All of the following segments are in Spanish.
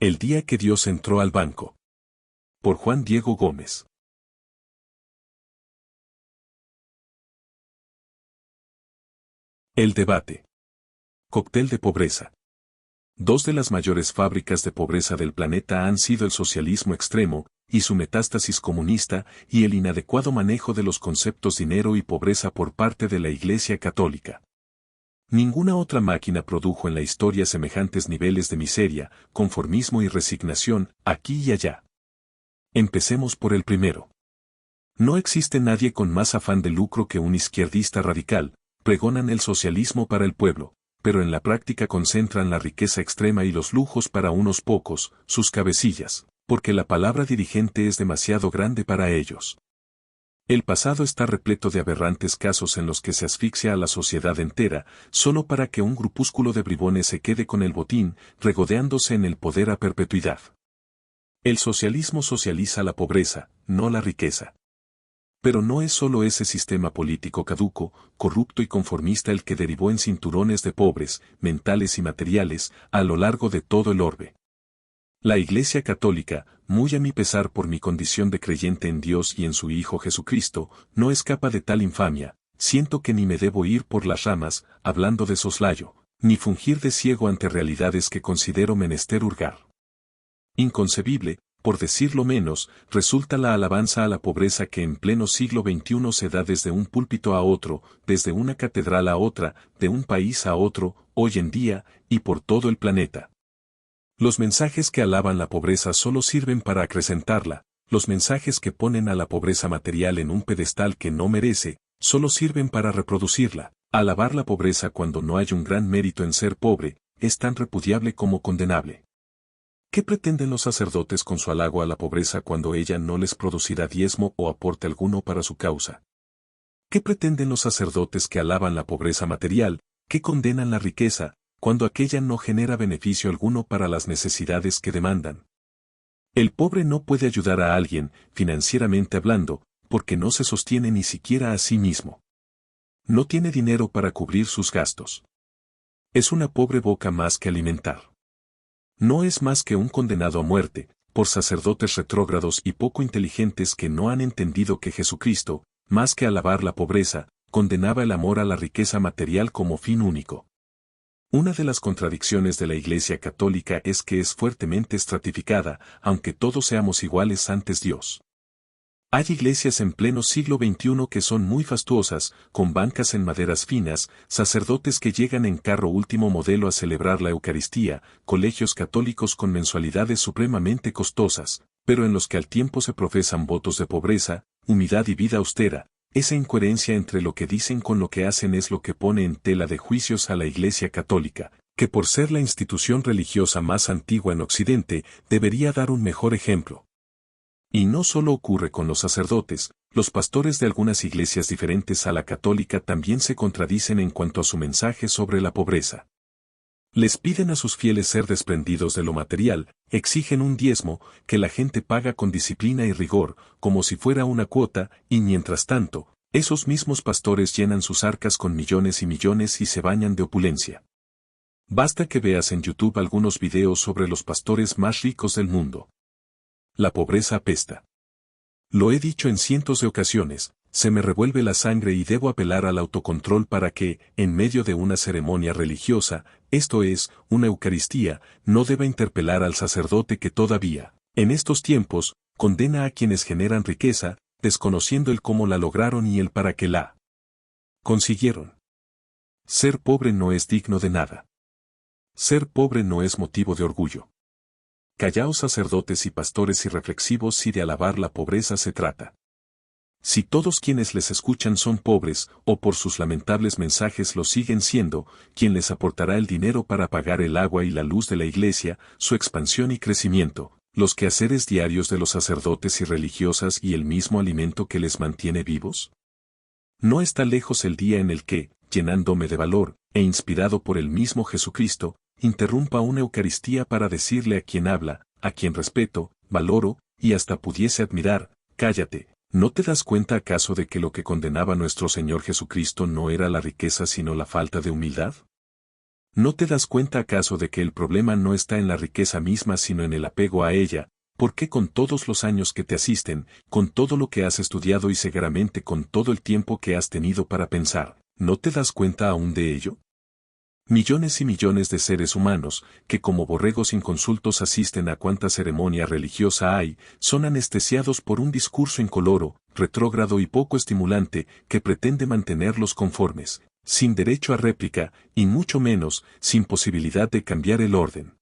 El día que Dios entró al banco. Por Juan Diego Gómez. El debate. Cóctel de pobreza. Dos de las mayores fábricas de pobreza del planeta han sido el socialismo extremo, y su metástasis comunista, y el inadecuado manejo de los conceptos dinero y pobreza por parte de la Iglesia Católica. Ninguna otra máquina produjo en la historia semejantes niveles de miseria, conformismo y resignación, aquí y allá. Empecemos por el primero. No existe nadie con más afán de lucro que un izquierdista radical, pregonan el socialismo para el pueblo, pero en la práctica concentran la riqueza extrema y los lujos para unos pocos, sus cabecillas, porque la palabra dirigente es demasiado grande para ellos. El pasado está repleto de aberrantes casos en los que se asfixia a la sociedad entera, solo para que un grupúsculo de bribones se quede con el botín, regodeándose en el poder a perpetuidad. El socialismo socializa la pobreza, no la riqueza. Pero no es solo ese sistema político caduco, corrupto y conformista el que derivó en cinturones de pobres, mentales y materiales, a lo largo de todo el orbe. La Iglesia Católica, muy a mi pesar por mi condición de creyente en Dios y en su Hijo Jesucristo, no escapa de tal infamia. Siento que ni me debo ir por las ramas, hablando de soslayo, ni fungir de ciego ante realidades que considero menester hurgar. Inconcebible, por decirlo menos, resulta la alabanza a la pobreza que en pleno siglo XXI se da desde un púlpito a otro, desde una catedral a otra, de un país a otro, hoy en día, y por todo el planeta. Los mensajes que alaban la pobreza solo sirven para acrecentarla, los mensajes que ponen a la pobreza material en un pedestal que no merece, solo sirven para reproducirla. Alabar la pobreza cuando no hay un gran mérito en ser pobre, es tan repudiable como condenable. ¿Qué pretenden los sacerdotes con su halago a la pobreza cuando ella no les producirá diezmo o aporte alguno para su causa? ¿Qué pretenden los sacerdotes que alaban la pobreza material, que condenan la riqueza, cuando aquella no genera beneficio alguno para las necesidades que demandan? El pobre no puede ayudar a alguien, financieramente hablando, porque no se sostiene ni siquiera a sí mismo. No tiene dinero para cubrir sus gastos. Es una pobre boca más que alimentar. No es más que un condenado a muerte, por sacerdotes retrógrados y poco inteligentes que no han entendido que Jesucristo, más que alabar la pobreza, condenaba el amor a la riqueza material como fin único. Una de las contradicciones de la Iglesia Católica es que es fuertemente estratificada, aunque todos seamos iguales ante Dios. Hay iglesias en pleno siglo XXI que son muy fastuosas, con bancas en maderas finas, sacerdotes que llegan en carro último modelo a celebrar la Eucaristía, colegios católicos con mensualidades supremamente costosas, pero en los que al tiempo se profesan votos de pobreza, humildad y vida austera. Esa incoherencia entre lo que dicen con lo que hacen es lo que pone en tela de juicios a la Iglesia Católica, que por ser la institución religiosa más antigua en Occidente, debería dar un mejor ejemplo. Y no solo ocurre con los sacerdotes, los pastores de algunas iglesias diferentes a la católica también se contradicen en cuanto a su mensaje sobre la pobreza. Les piden a sus fieles ser desprendidos de lo material, exigen un diezmo, que la gente paga con disciplina y rigor, como si fuera una cuota, y mientras tanto, esos mismos pastores llenan sus arcas con millones y millones y se bañan de opulencia. Basta que veas en YouTube algunos videos sobre los pastores más ricos del mundo. La pobreza apesta. Lo he dicho en cientos de ocasiones, se me revuelve la sangre y debo apelar al autocontrol para que, en medio de una ceremonia religiosa, esto es, una Eucaristía, no deba interpelar al sacerdote que todavía, en estos tiempos, condena a quienes generan riqueza, desconociendo el cómo la lograron y el para qué la consiguieron. Ser pobre no es digno de nada. Ser pobre no es motivo de orgullo. Callaos sacerdotes y pastores irreflexivos si de alabar la pobreza se trata. Si todos quienes les escuchan son pobres, o por sus lamentables mensajes lo siguen siendo, ¿quién les aportará el dinero para pagar el agua y la luz de la iglesia, su expansión y crecimiento, los quehaceres diarios de los sacerdotes y religiosas y el mismo alimento que les mantiene vivos? No está lejos el día en el que, llenándome de valor, e inspirado por el mismo Jesucristo, interrumpa una Eucaristía para decirle a quien habla, a quien respeto, valoro, y hasta pudiese admirar, cállate. ¿No te das cuenta acaso de que lo que condenaba nuestro Señor Jesucristo no era la riqueza sino la falta de humildad? ¿No te das cuenta acaso de que el problema no está en la riqueza misma sino en el apego a ella? ¿Por qué con todos los años que te asisten, con todo lo que has estudiado y seguramente con todo el tiempo que has tenido para pensar, no te das cuenta aún de ello? Millones y millones de seres humanos, que como borregos inconsultos asisten a cuanta ceremonia religiosa hay, son anestesiados por un discurso incoloro, retrógrado y poco estimulante, que pretende mantenerlos conformes, sin derecho a réplica, y mucho menos, sin posibilidad de cambiar el orden.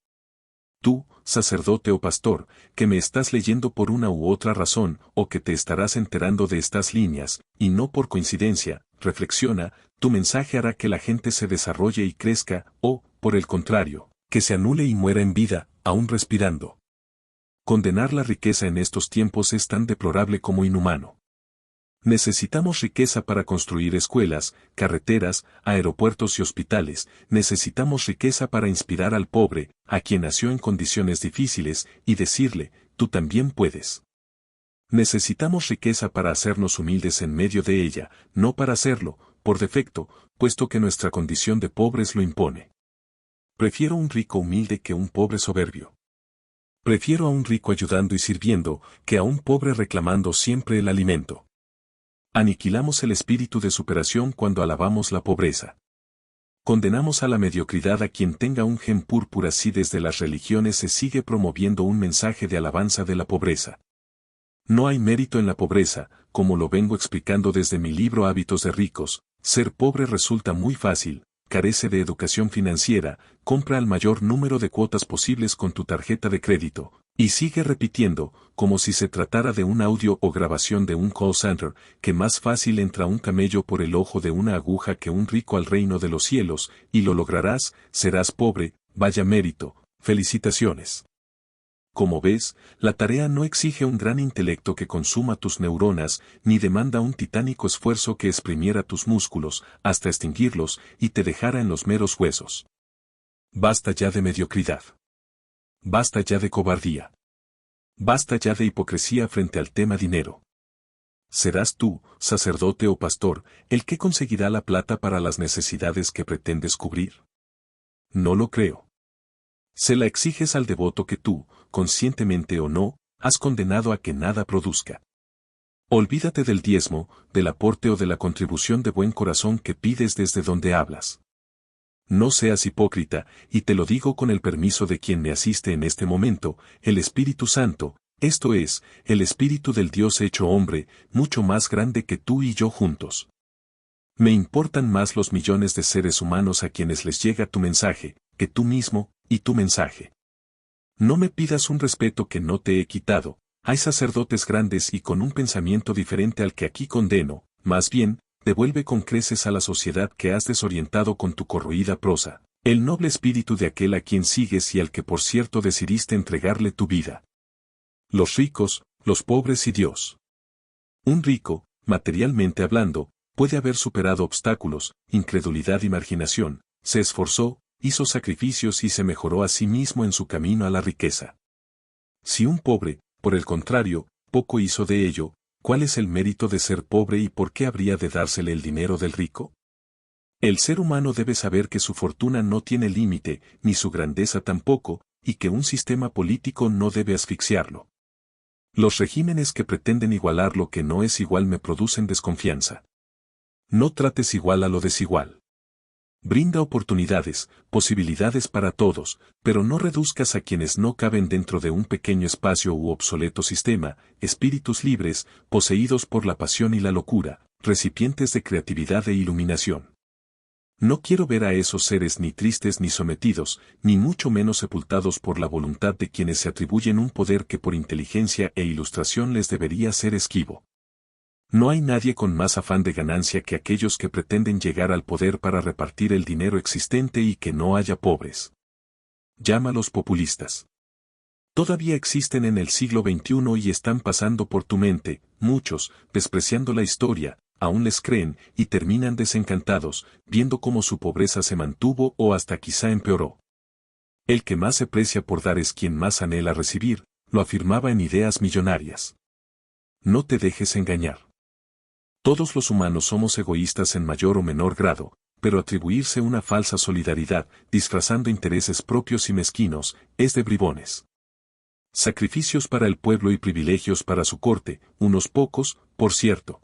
Tú, sacerdote o pastor, que me estás leyendo por una u otra razón, o que te estarás enterando de estas líneas, y no por coincidencia, reflexiona, tu mensaje hará que la gente se desarrolle y crezca, o, por el contrario, que se anule y muera en vida, aún respirando. Condenar la riqueza en estos tiempos es tan deplorable como inhumano. Necesitamos riqueza para construir escuelas, carreteras, aeropuertos y hospitales, necesitamos riqueza para inspirar al pobre, a quien nació en condiciones difíciles, y decirle, tú también puedes. Necesitamos riqueza para hacernos humildes en medio de ella, no para hacerlo, por defecto, puesto que nuestra condición de pobres lo impone. Prefiero un rico humilde que un pobre soberbio. Prefiero a un rico ayudando y sirviendo, que a un pobre reclamando siempre el alimento. Aniquilamos el espíritu de superación cuando alabamos la pobreza. Condenamos a la mediocridad a quien tenga un gen púrpura si desde las religiones se sigue promoviendo un mensaje de alabanza de la pobreza. No hay mérito en la pobreza, como lo vengo explicando desde mi libro Hábitos de ricos, ser pobre resulta muy fácil, carece de educación financiera, compra el mayor número de cuotas posibles con tu tarjeta de crédito, y sigue repitiendo, como si se tratara de un audio o grabación de un call center, que más fácil entra un camello por el ojo de una aguja que un rico al reino de los cielos, y lo lograrás, serás pobre, vaya mérito, felicitaciones. Como ves, la tarea no exige un gran intelecto que consuma tus neuronas, ni demanda un titánico esfuerzo que exprimiera tus músculos, hasta extinguirlos, y te dejara en los meros huesos. Basta ya de mediocridad. Basta ya de cobardía. Basta ya de hipocresía frente al tema dinero. ¿Serás tú, sacerdote o pastor, el que conseguirá la plata para las necesidades que pretendes cubrir? No lo creo. Se la exiges al devoto que tú, conscientemente o no, has condenado a que nada produzca. Olvídate del diezmo, del aporte o de la contribución de buen corazón que pides desde donde hablas. No seas hipócrita, y te lo digo con el permiso de quien me asiste en este momento, el Espíritu Santo, esto es, el Espíritu del Dios hecho hombre, mucho más grande que tú y yo juntos. Me importan más los millones de seres humanos a quienes les llega tu mensaje, que tú mismo, y tu mensaje. No me pidas un respeto que no te he quitado, hay sacerdotes grandes y con un pensamiento diferente al que aquí condeno, más bien, devuelve con creces a la sociedad que has desorientado con tu corroída prosa, el noble espíritu de aquel a quien sigues y al que por cierto decidiste entregarle tu vida. Los ricos, los pobres y Dios. Un rico, materialmente hablando, puede haber superado obstáculos, incredulidad y marginación, se esforzó, hizo sacrificios y se mejoró a sí mismo en su camino a la riqueza. Si un pobre, por el contrario, poco hizo de ello, ¿cuál es el mérito de ser pobre y por qué habría de dársele el dinero del rico? El ser humano debe saber que su fortuna no tiene límite, ni su grandeza tampoco, y que un sistema político no debe asfixiarlo. Los regímenes que pretenden igualar lo que no es igual me producen desconfianza. No trates igual a lo desigual. Brinda oportunidades, posibilidades para todos, pero no reduzcas a quienes no caben dentro de un pequeño espacio u obsoleto sistema, espíritus libres, poseídos por la pasión y la locura, recipientes de creatividad e iluminación. No quiero ver a esos seres ni tristes ni sometidos, ni mucho menos sepultados por la voluntad de quienes se atribuyen un poder que por inteligencia e ilustración les debería ser esquivo. No hay nadie con más afán de ganancia que aquellos que pretenden llegar al poder para repartir el dinero existente y que no haya pobres. Llámalos populistas. Todavía existen en el siglo XXI y están pasando por tu mente, muchos, despreciando la historia, aún les creen y terminan desencantados, viendo cómo su pobreza se mantuvo o hasta quizá empeoró. El que más se precia por dar es quien más anhela recibir, lo afirmaba en Ideas Millonarias. No te dejes engañar. Todos los humanos somos egoístas en mayor o menor grado, pero atribuirse una falsa solidaridad, disfrazando intereses propios y mezquinos, es de bribones. Sacrificios para el pueblo y privilegios para su corte, unos pocos, por cierto.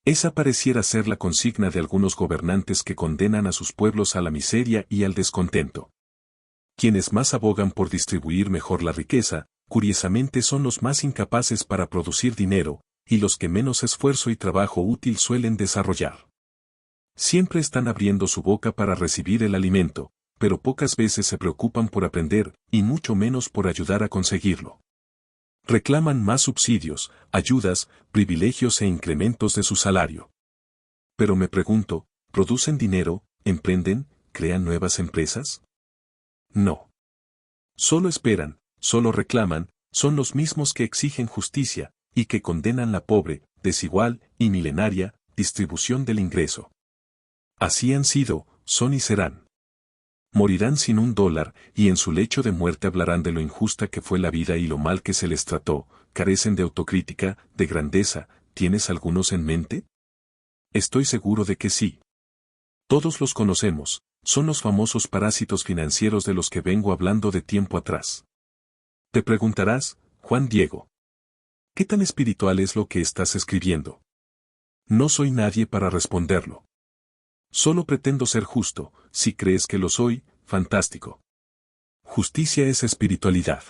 Esa pareciera ser la consigna de algunos gobernantes que condenan a sus pueblos a la miseria y al descontento. Quienes más abogan por distribuir mejor la riqueza, curiosamente son los más incapaces para producir dinero, y los que menos esfuerzo y trabajo útil suelen desarrollar. Siempre están abriendo su boca para recibir el alimento, pero pocas veces se preocupan por aprender, y mucho menos por ayudar a conseguirlo. Reclaman más subsidios, ayudas, privilegios e incrementos de su salario. Pero me pregunto, ¿producen dinero, emprenden, crean nuevas empresas? No. Solo esperan, solo reclaman, son los mismos que exigen justicia, y que condenan la pobre, desigual y milenaria distribución del ingreso. Así han sido, son y serán. Morirán sin $1, y en su lecho de muerte hablarán de lo injusta que fue la vida y lo mal que se les trató, carecen de autocrítica, de grandeza, ¿tienes algunos en mente? Estoy seguro de que sí. Todos los conocemos, son los famosos parásitos financieros de los que vengo hablando de tiempo atrás. Te preguntarás, Juan Diego, ¿qué tan espiritual es lo que estás escribiendo? No soy nadie para responderlo. Solo pretendo ser justo, si crees que lo soy, fantástico. Justicia es espiritualidad.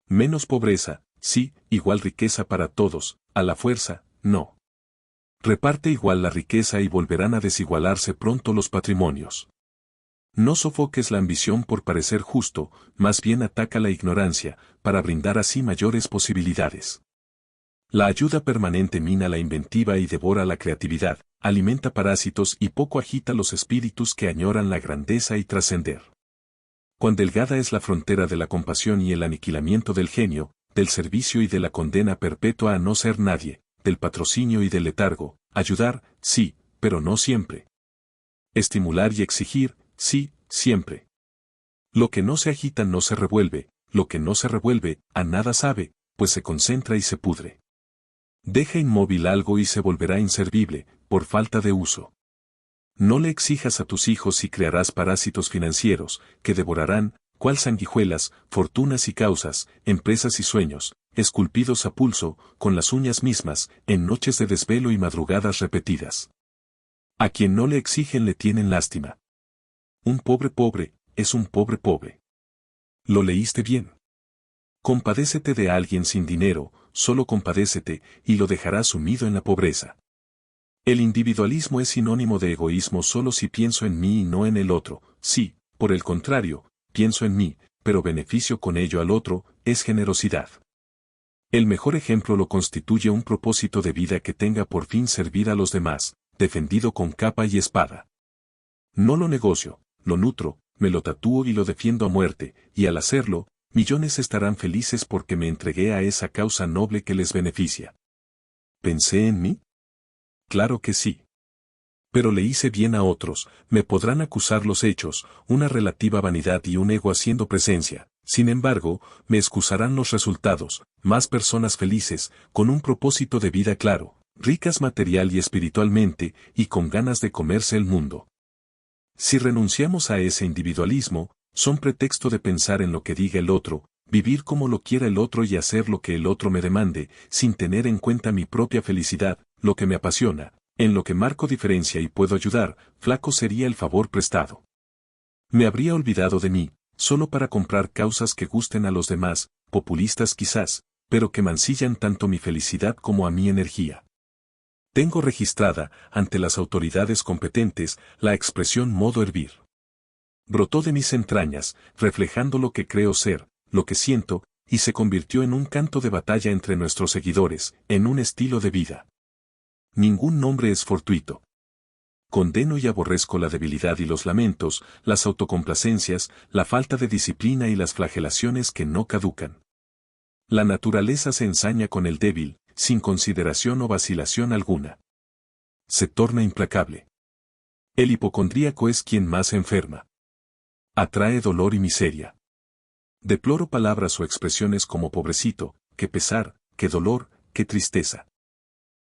Menos pobreza, sí, igual riqueza para todos, a la fuerza, no. Reparte igual la riqueza y volverán a desigualarse pronto los patrimonios. No sofoques la ambición por parecer justo, más bien ataca la ignorancia, para brindar así mayores posibilidades. La ayuda permanente mina la inventiva y devora la creatividad, alimenta parásitos y poco agita los espíritus que añoran la grandeza y trascender. Cuán delgada es la frontera de la compasión y el aniquilamiento del genio, del servicio y de la condena perpetua a no ser nadie, del patrocinio y del letargo, ayudar, sí, pero no siempre. Estimular y exigir, sí, siempre. Lo que no se agita no se revuelve, lo que no se revuelve, a nada sabe, pues se concentra y se pudre. Deja inmóvil algo y se volverá inservible, por falta de uso. No le exijas a tus hijos y crearás parásitos financieros, que devorarán, cual sanguijuelas, fortunas y causas, empresas y sueños, esculpidos a pulso, con las uñas mismas, en noches de desvelo y madrugadas repetidas. A quien no le exigen le tienen lástima. Un pobre es un pobre. ¿Lo leíste bien? Compadécete de alguien sin dinero, solo compadécete, y lo dejarás sumido en la pobreza. El individualismo es sinónimo de egoísmo solo si pienso en mí y no en el otro. Sí, por el contrario, pienso en mí, pero beneficio con ello al otro, es generosidad. El mejor ejemplo lo constituye un propósito de vida que tenga por fin servir a los demás, defendido con capa y espada. No lo negocio, lo nutro, me lo tatúo y lo defiendo a muerte, y al hacerlo, millones estarán felices porque me entregué a esa causa noble que les beneficia. ¿Pensé en mí? Claro que sí. Pero le hice bien a otros, me podrán acusar los hechos, una relativa vanidad y un ego haciendo presencia, sin embargo, me excusarán los resultados, más personas felices, con un propósito de vida claro, ricas material y espiritualmente, y con ganas de comerse el mundo. Si renunciamos a ese individualismo, son pretexto de pensar en lo que diga el otro, vivir como lo quiera el otro y hacer lo que el otro me demande, sin tener en cuenta mi propia felicidad, lo que me apasiona, en lo que marco diferencia y puedo ayudar, flaco sería el favor prestado. Me habría olvidado de mí, solo para comprar causas que gusten a los demás, populistas quizás, pero que mancillan tanto mi felicidad como a mi energía. Tengo registrada, ante las autoridades competentes, la expresión modo hervir. Brotó de mis entrañas, reflejando lo que creo ser, lo que siento, y se convirtió en un canto de batalla entre nuestros seguidores, en un estilo de vida. Ningún nombre es fortuito. Condeno y aborrezco la debilidad y los lamentos, las autocomplacencias, la falta de disciplina y las flagelaciones que no caducan. La naturaleza se ensaña con el débil, sin consideración o vacilación alguna. Se torna implacable. El hipocondríaco es quien más enferma. Atrae dolor y miseria. Deploro palabras o expresiones como pobrecito, qué pesar, qué dolor, qué tristeza.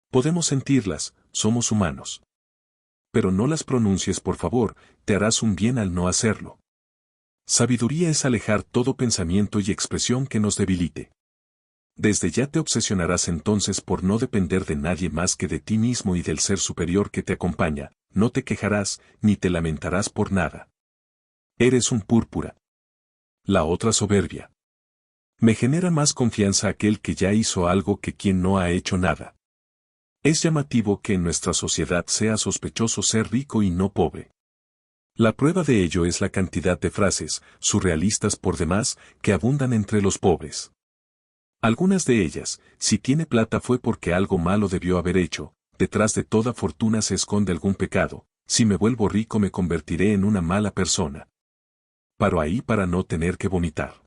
Podemos sentirlas, somos humanos. pero no las pronuncies por favor, te harás un bien al no hacerlo. Sabiduría es alejar todo pensamiento y expresión que nos debilite. Desde ya te obsesionarás entonces por no depender de nadie más que de ti mismo y del ser superior que te acompaña, no te quejarás, ni te lamentarás por nada. Eres un púrpura. La otra soberbia. Me genera más confianza aquel que ya hizo algo que quien no ha hecho nada. Es llamativo que en nuestra sociedad sea sospechoso ser rico y no pobre. La prueba de ello es la cantidad de frases, surrealistas por demás, que abundan entre los pobres. Algunas de ellas, si tiene plata fue porque algo malo debió haber hecho, detrás de toda fortuna se esconde algún pecado, si me vuelvo rico me convertiré en una mala persona. Paro ahí para no tener que vomitar.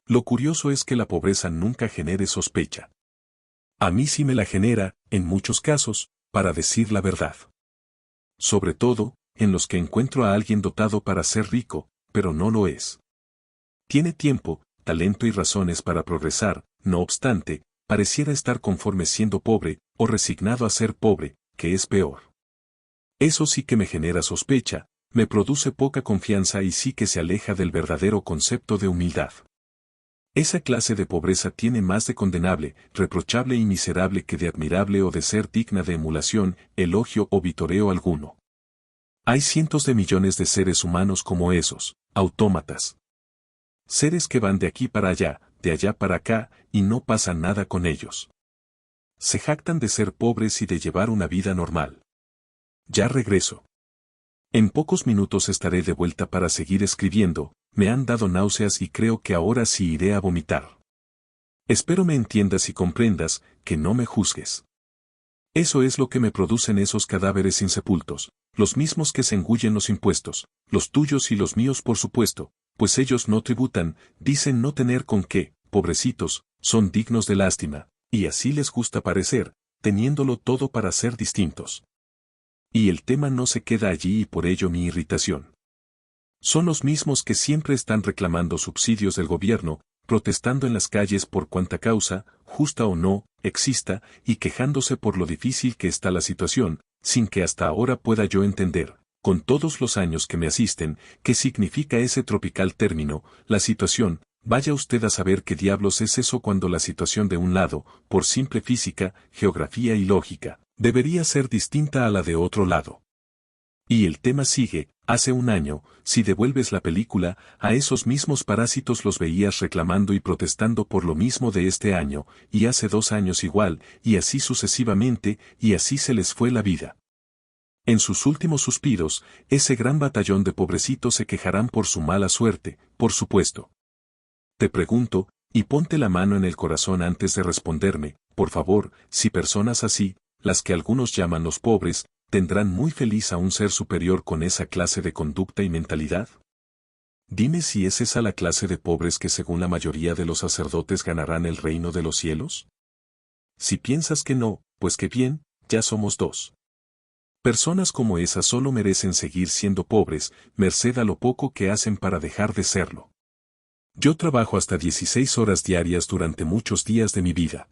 Lo curioso es que la pobreza nunca genere sospecha. A mí sí me la genera, en muchos casos, para decir la verdad. Sobre todo, en los que encuentro a alguien dotado para ser rico, pero no lo es. Tiene tiempo, talento y razones para progresar, no obstante, pareciera estar conforme siendo pobre, o resignado a ser pobre, que es peor. Eso sí que me genera sospecha, me produce poca confianza y sí que se aleja del verdadero concepto de humildad. Esa clase de pobreza tiene más de condenable, reprochable y miserable que de admirable o de ser digna de emulación, elogio o vitoreo alguno. Hay cientos de millones de seres humanos como esos, autómatas. Seres que van de aquí para allá, de allá para acá, y no pasa nada con ellos. Se jactan de ser pobres y de llevar una vida normal. Ya regreso. En pocos minutos estaré de vuelta para seguir escribiendo, me han dado náuseas y creo que ahora sí iré a vomitar. Espero me entiendas y comprendas, que no me juzgues. Eso es lo que me producen esos cadáveres insepultos, los mismos que se engullen los impuestos, los tuyos y los míos por supuesto, pues ellos no tributan, dicen no tener con qué, pobrecitos, son dignos de lástima, y así les gusta parecer, teniéndolo todo para ser distintos. Y el tema no se queda allí y por ello mi irritación. Son los mismos que siempre están reclamando subsidios del gobierno, protestando en las calles por cuanta causa, justa o no, exista, y quejándose por lo difícil que está la situación, sin que hasta ahora pueda yo entender, con todos los años que me asisten, qué significa ese tropical término, la situación. Vaya usted a saber qué diablos es eso cuando la situación de un lado, por simple física, geografía y lógica, debería ser distinta a la de otro lado. Y el tema sigue, hace un año, si devuelves la película, a esos mismos parásitos los veías reclamando y protestando por lo mismo de este año, y hace 2 años igual, y así sucesivamente, y así se les fue la vida. En sus últimos suspiros, ese gran batallón de pobrecitos se quejarán por su mala suerte, por supuesto. Te pregunto, y ponte la mano en el corazón antes de responderme, por favor, si personas así, las que algunos llaman los pobres, ¿tendrán muy feliz a un ser superior con esa clase de conducta y mentalidad? Dime si es esa la clase de pobres que según la mayoría de los sacerdotes ganarán el reino de los cielos. Si piensas que no, pues qué bien, ya somos 2. Personas como esas solo merecen seguir siendo pobres, merced a lo poco que hacen para dejar de serlo. Yo trabajo hasta 16 horas diarias durante muchos días de mi vida.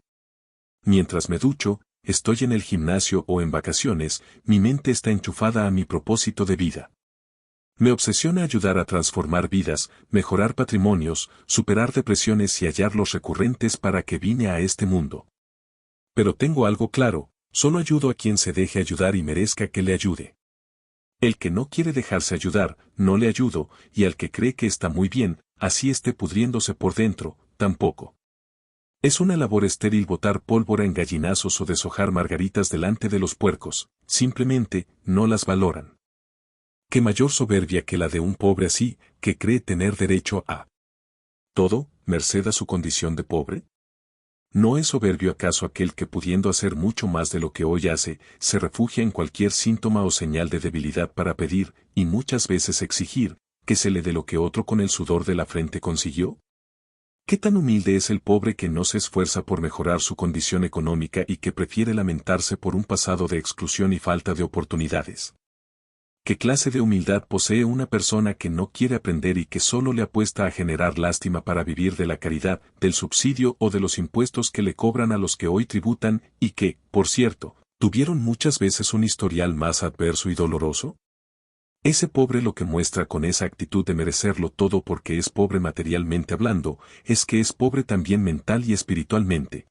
Mientras me ducho, estoy en el gimnasio o en vacaciones, mi mente está enchufada a mi propósito de vida. Me obsesiona ayudar a transformar vidas, mejorar patrimonios, superar depresiones y hallar los recurrentes para que vine a este mundo. Pero tengo algo claro, solo ayudo a quien se deje ayudar y merezca que le ayude. El que no quiere dejarse ayudar, no le ayudo, y al que cree que está muy bien, así esté pudriéndose por dentro, tampoco. Es una labor estéril botar pólvora en gallinazos o deshojar margaritas delante de los puercos, simplemente, no las valoran. ¿Qué mayor soberbia que la de un pobre así, que cree tener derecho a todo, merced a su condición de pobre? ¿No es soberbio acaso aquel que pudiendo hacer mucho más de lo que hoy hace, se refugia en cualquier síntoma o señal de debilidad para pedir, y muchas veces exigir, que se le dé lo que otro con el sudor de la frente consiguió? ¿Qué tan humilde es el pobre que no se esfuerza por mejorar su condición económica y que prefiere lamentarse por un pasado de exclusión y falta de oportunidades? ¿Qué clase de humildad posee una persona que no quiere aprender y que solo le apuesta a generar lástima para vivir de la caridad, del subsidio o de los impuestos que le cobran a los que hoy tributan y que, por cierto, ¿Tuvieron muchas veces un historial más adverso y doloroso? Ese pobre lo que muestra con esa actitud de merecerlo todo porque es pobre materialmente hablando, es que es pobre también mental y espiritualmente.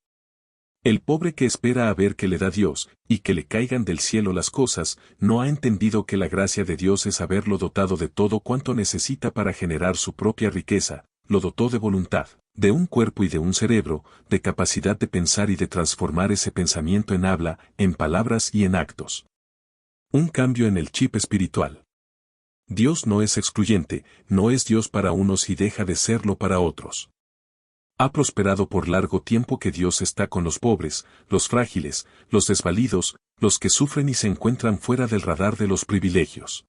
El pobre que espera a ver que le da Dios, y que le caigan del cielo las cosas, no ha entendido que la gracia de Dios es haberlo dotado de todo cuanto necesita para generar su propia riqueza, lo dotó de voluntad, de un cuerpo y de un cerebro, de capacidad de pensar y de transformar ese pensamiento en habla, en palabras y en actos. Un cambio en el chip espiritual. Dios no es excluyente, no es Dios para unos y deja de serlo para otros. Ha prosperado por largo tiempo que Dios está con los pobres, los frágiles, los desvalidos, los que sufren y se encuentran fuera del radar de los privilegios.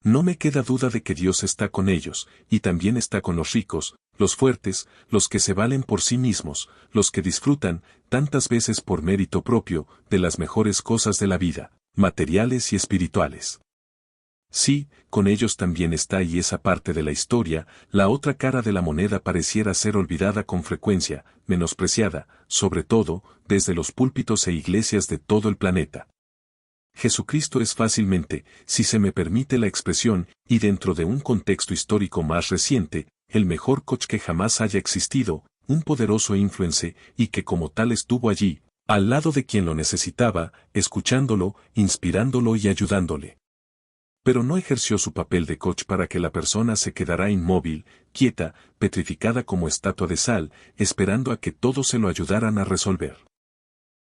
No me queda duda de que Dios está con ellos, y también está con los ricos, los fuertes, los que se valen por sí mismos, los que disfrutan, tantas veces por mérito propio, de las mejores cosas de la vida, materiales y espirituales. Sí, con ellos también está y esa parte de la historia, la otra cara de la moneda pareciera ser olvidada con frecuencia, menospreciada, sobre todo, desde los púlpitos e iglesias de todo el planeta. Jesucristo es fácilmente, si se me permite la expresión, y dentro de un contexto histórico más reciente, el mejor coach que jamás haya existido, un poderoso influencer, y que como tal estuvo allí, al lado de quien lo necesitaba, escuchándolo, inspirándolo y ayudándole. Pero no ejerció su papel de coach para que la persona se quedara inmóvil, quieta, petrificada como estatua de sal, esperando a que todos se lo ayudaran a resolver.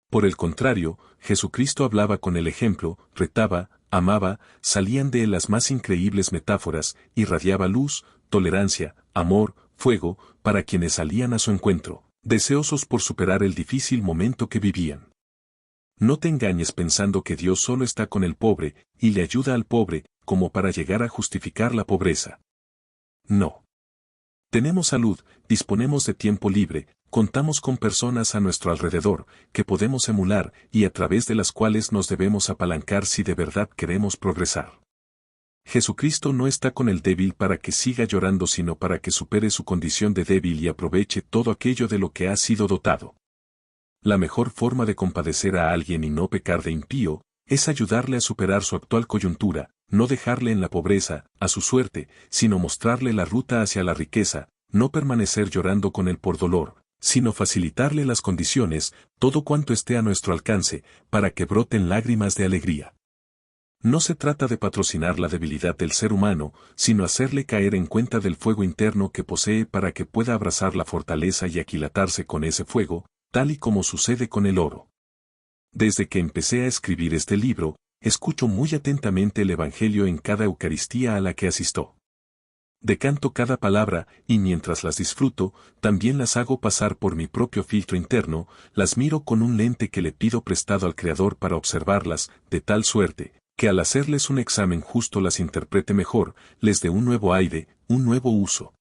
Por el contrario, Jesucristo hablaba con el ejemplo, retaba, amaba, salían de él las más increíbles metáforas, irradiaba luz, tolerancia, amor, fuego, para quienes salían a su encuentro, deseosos por superar el difícil momento que vivían. No te engañes pensando que Dios solo está con el pobre, y le ayuda al pobre, como para llegar a justificar la pobreza. No. Tenemos salud, disponemos de tiempo libre, contamos con personas a nuestro alrededor, que podemos emular y a través de las cuales nos debemos apalancar si de verdad queremos progresar. Jesucristo no está con el débil para que siga llorando sino para que supere su condición de débil y aproveche todo aquello de lo que ha sido dotado. La mejor forma de compadecer a alguien y no pecar de impío, es ayudarle a superar su actual coyuntura, no dejarle en la pobreza, a su suerte, sino mostrarle la ruta hacia la riqueza, no permanecer llorando con él por dolor, sino facilitarle las condiciones, todo cuanto esté a nuestro alcance, para que broten lágrimas de alegría. No se trata de patrocinar la debilidad del ser humano, sino hacerle caer en cuenta del fuego interno que posee para que pueda abrazar la fortaleza y aquilatarse con ese fuego, tal y como sucede con el oro. Desde que empecé a escribir este libro, escucho muy atentamente el Evangelio en cada Eucaristía a la que asisto. Decanto cada palabra, y mientras las disfruto, también las hago pasar por mi propio filtro interno, las miro con un lente que le pido prestado al Creador para observarlas, de tal suerte, que al hacerles un examen justo las interprete mejor, les dé un nuevo aire, un nuevo uso.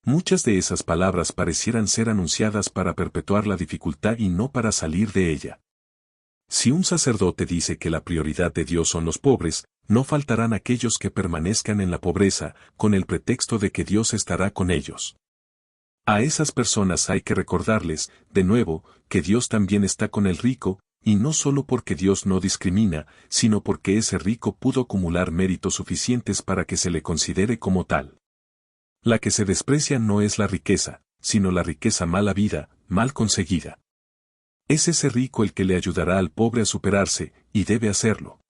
Muchas de esas palabras parecieran ser anunciadas para perpetuar la dificultad y no para salir de ella. Si un sacerdote dice que la prioridad de Dios son los pobres, no faltarán aquellos que permanezcan en la pobreza, con el pretexto de que Dios estará con ellos. A esas personas hay que recordarles, de nuevo, que Dios también está con el rico, y no solo porque Dios no discrimina, sino porque ese rico pudo acumular méritos suficientes para que se le considere como tal. La que se desprecia no es la riqueza, sino la riqueza mal habida, mal conseguida. Es ese rico el que le ayudará al pobre a superarse, y debe hacerlo.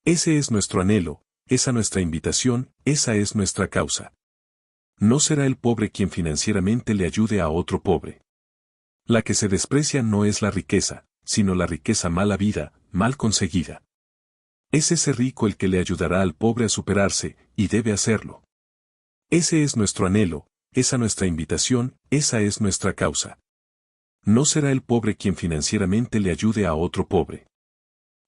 Ese es nuestro anhelo, esa nuestra invitación, esa es nuestra causa. No será el pobre quien financieramente le ayude a otro pobre. La que se desprecia no es la riqueza, sino la riqueza mal habida, mal conseguida. Es ese rico el que le ayudará al pobre a superarse, y debe hacerlo. Ese es nuestro anhelo, esa nuestra invitación, esa es nuestra causa. No será el pobre quien financieramente le ayude a otro pobre.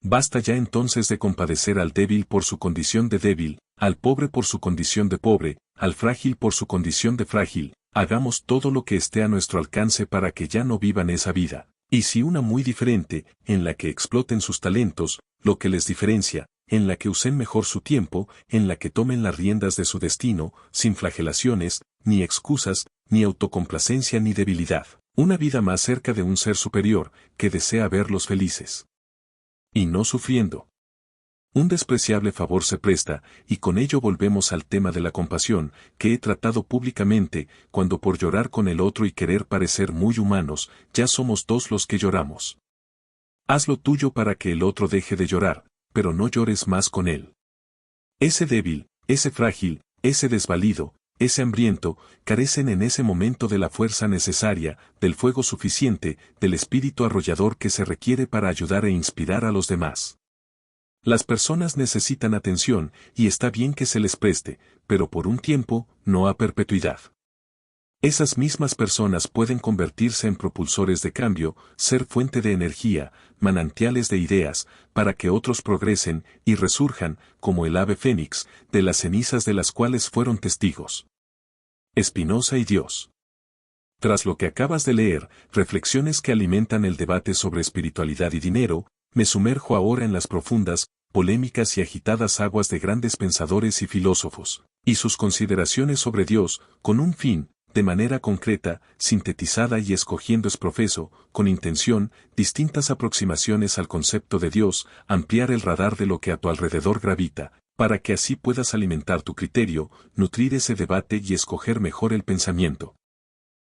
Basta ya entonces de compadecer al débil por su condición de débil, al pobre por su condición de pobre, al frágil por su condición de frágil, hagamos todo lo que esté a nuestro alcance para que ya no vivan esa vida, y si una muy diferente, en la que exploten sus talentos, lo que les diferencia, en la que usen mejor su tiempo, en la que tomen las riendas de su destino, sin flagelaciones, ni excusas, ni autocomplacencia ni debilidad. Una vida más cerca de un ser superior, que desea verlos felices. y no sufriendo. Un despreciable favor se presta, y con ello volvemos al tema de la compasión, que he tratado públicamente, cuando por llorar con el otro y querer parecer muy humanos, ya somos dos los que lloramos. Haz lo tuyo para que el otro deje de llorar, pero no llores más con él. Ese débil, ese frágil, ese desvalido, ese hambriento, carecen en ese momento de la fuerza necesaria, del fuego suficiente, del espíritu arrollador que se requiere para ayudar e inspirar a los demás. Las personas necesitan atención, y está bien que se les preste, pero por un tiempo, no a perpetuidad. Esas mismas personas pueden convertirse en propulsores de cambio, ser fuente de energía, manantiales de ideas, para que otros progresen y resurjan, como el ave fénix, de las cenizas de las cuales fueron testigos. Spinoza y Dios. Tras lo que acabas de leer, reflexiones que alimentan el debate sobre espiritualidad y dinero, me sumerjo ahora en las profundas, polémicas y agitadas aguas de grandes pensadores y filósofos, y sus consideraciones sobre Dios, con un fin, de manera concreta, sintetizada y escogiendo profeso, con intención, distintas aproximaciones al concepto de Dios, ampliar el radar de lo que a tu alrededor gravita, para que así puedas alimentar tu criterio, nutrir ese debate y escoger mejor el pensamiento,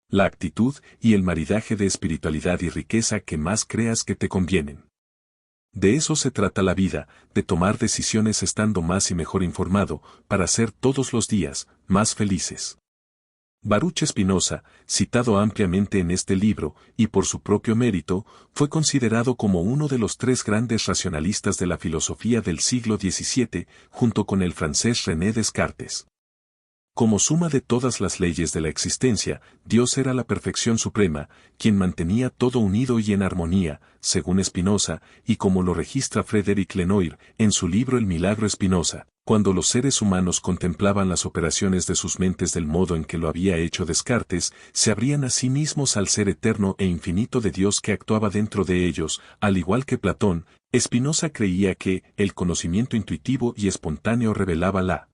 la actitud y el maridaje de espiritualidad y riqueza que más creas que te convienen. De eso se trata la vida, de tomar decisiones estando más y mejor informado, para ser todos los días más felices. Baruch Spinoza, citado ampliamente en este libro, y por su propio mérito, fue considerado como uno de los tres grandes racionalistas de la filosofía del siglo XVII, junto con el francés René Descartes. Como suma de todas las leyes de la existencia, Dios era la perfección suprema, quien mantenía todo unido y en armonía, según Spinoza, y como lo registra Frédéric Lenoir, en su libro El milagro Spinoza, cuando los seres humanos contemplaban las operaciones de sus mentes del modo en que lo había hecho Descartes, se abrían a sí mismos al ser eterno e infinito de Dios que actuaba dentro de ellos, al igual que Platón. Spinoza creía que el conocimiento intuitivo y espontáneo revelaba la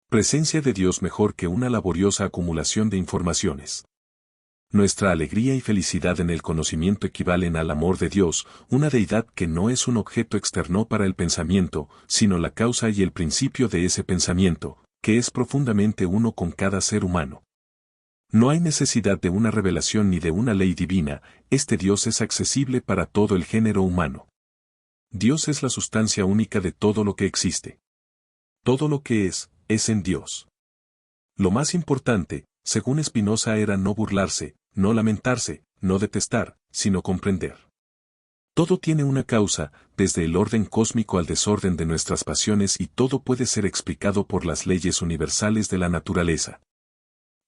presencia de Dios mejor que una laboriosa acumulación de informaciones. Nuestra alegría y felicidad en el conocimiento equivalen al amor de Dios, una deidad que no es un objeto externo para el pensamiento, sino la causa y el principio de ese pensamiento, que es profundamente uno con cada ser humano. No hay necesidad de una revelación ni de una ley divina, este Dios es accesible para todo el género humano. Dios es la sustancia única de todo lo que existe. Todo lo que es en Dios. Lo más importante, según Spinoza, era no burlarse, no lamentarse, no detestar, sino comprender. Todo tiene una causa, desde el orden cósmico al desorden de nuestras pasiones, y todo puede ser explicado por las leyes universales de la naturaleza.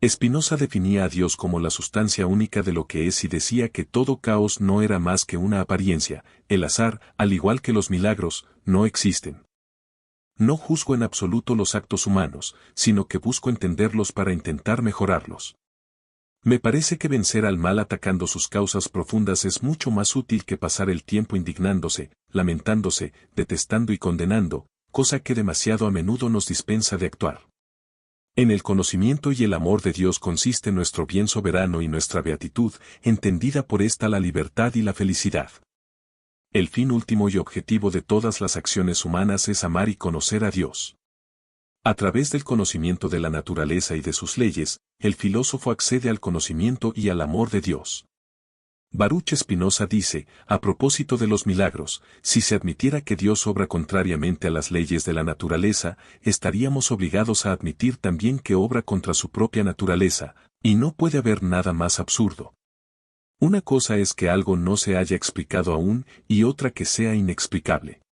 Spinoza definía a Dios como la sustancia única de lo que es y decía que todo caos no era más que una apariencia, el azar, al igual que los milagros, no existen. No juzgo en absoluto los actos humanos, sino que busco entenderlos para intentar mejorarlos. Me parece que vencer al mal atacando sus causas profundas es mucho más útil que pasar el tiempo indignándose, lamentándose, detestando y condenando, cosa que demasiado a menudo nos dispensa de actuar. En el conocimiento y el amor de Dios consiste nuestro bien soberano y nuestra beatitud, entendida por esta la libertad y la felicidad. El fin último y objetivo de todas las acciones humanas es amar y conocer a Dios. A través del conocimiento de la naturaleza y de sus leyes, el filósofo accede al conocimiento y al amor de Dios. Baruch Spinoza dice, a propósito de los milagros, si se admitiera que Dios obra contrariamente a las leyes de la naturaleza, estaríamos obligados a admitir también que obra contra su propia naturaleza, y no puede haber nada más absurdo. Una cosa es que algo no se haya explicado aún, y otra que sea inexplicable.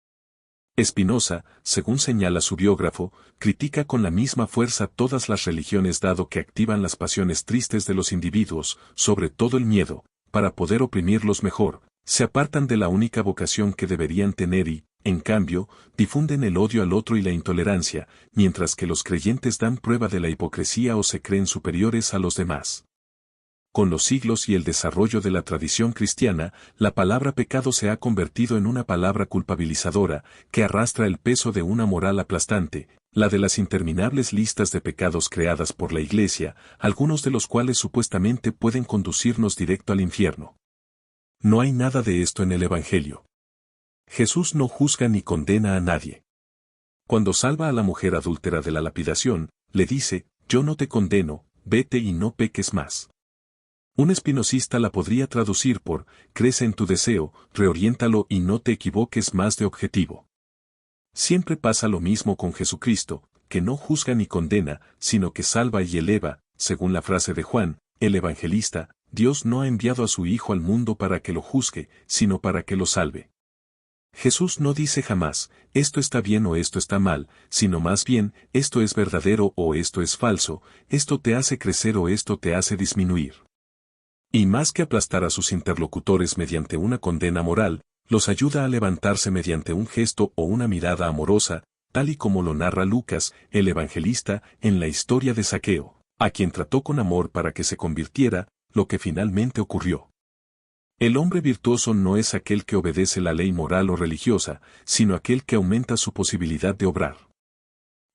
Spinoza, según señala su biógrafo, critica con la misma fuerza todas las religiones dado que activan las pasiones tristes de los individuos, sobre todo el miedo, para poder oprimirlos mejor, se apartan de la única vocación que deberían tener y, en cambio, difunden el odio al otro y la intolerancia, mientras que los creyentes dan prueba de la hipocresía o se creen superiores a los demás. Con los siglos y el desarrollo de la tradición cristiana, la palabra pecado se ha convertido en una palabra culpabilizadora, que arrastra el peso de una moral aplastante, la de las interminables listas de pecados creadas por la Iglesia, algunos de los cuales supuestamente pueden conducirnos directo al infierno. No hay nada de esto en el Evangelio. Jesús no juzga ni condena a nadie. Cuando salva a la mujer adúltera de la lapidación, le dice, yo no te condeno, vete y no peques más. Un espinosista la podría traducir por, crece en tu deseo, reoriéntalo y no te equivoques más de objetivo. Siempre pasa lo mismo con Jesucristo, que no juzga ni condena, sino que salva y eleva, según la frase de Juan, el evangelista, Dios no ha enviado a su Hijo al mundo para que lo juzgue, sino para que lo salve. Jesús no dice jamás, esto está bien o esto está mal, sino más bien, esto es verdadero o esto es falso, esto te hace crecer o esto te hace disminuir. Y más que aplastar a sus interlocutores mediante una condena moral, los ayuda a levantarse mediante un gesto o una mirada amorosa, tal y como lo narra Lucas, el evangelista, en la historia de Zaqueo, a quien trató con amor para que se convirtiera, lo que finalmente ocurrió. El hombre virtuoso no es aquel que obedece la ley moral o religiosa, sino aquel que aumenta su posibilidad de obrar.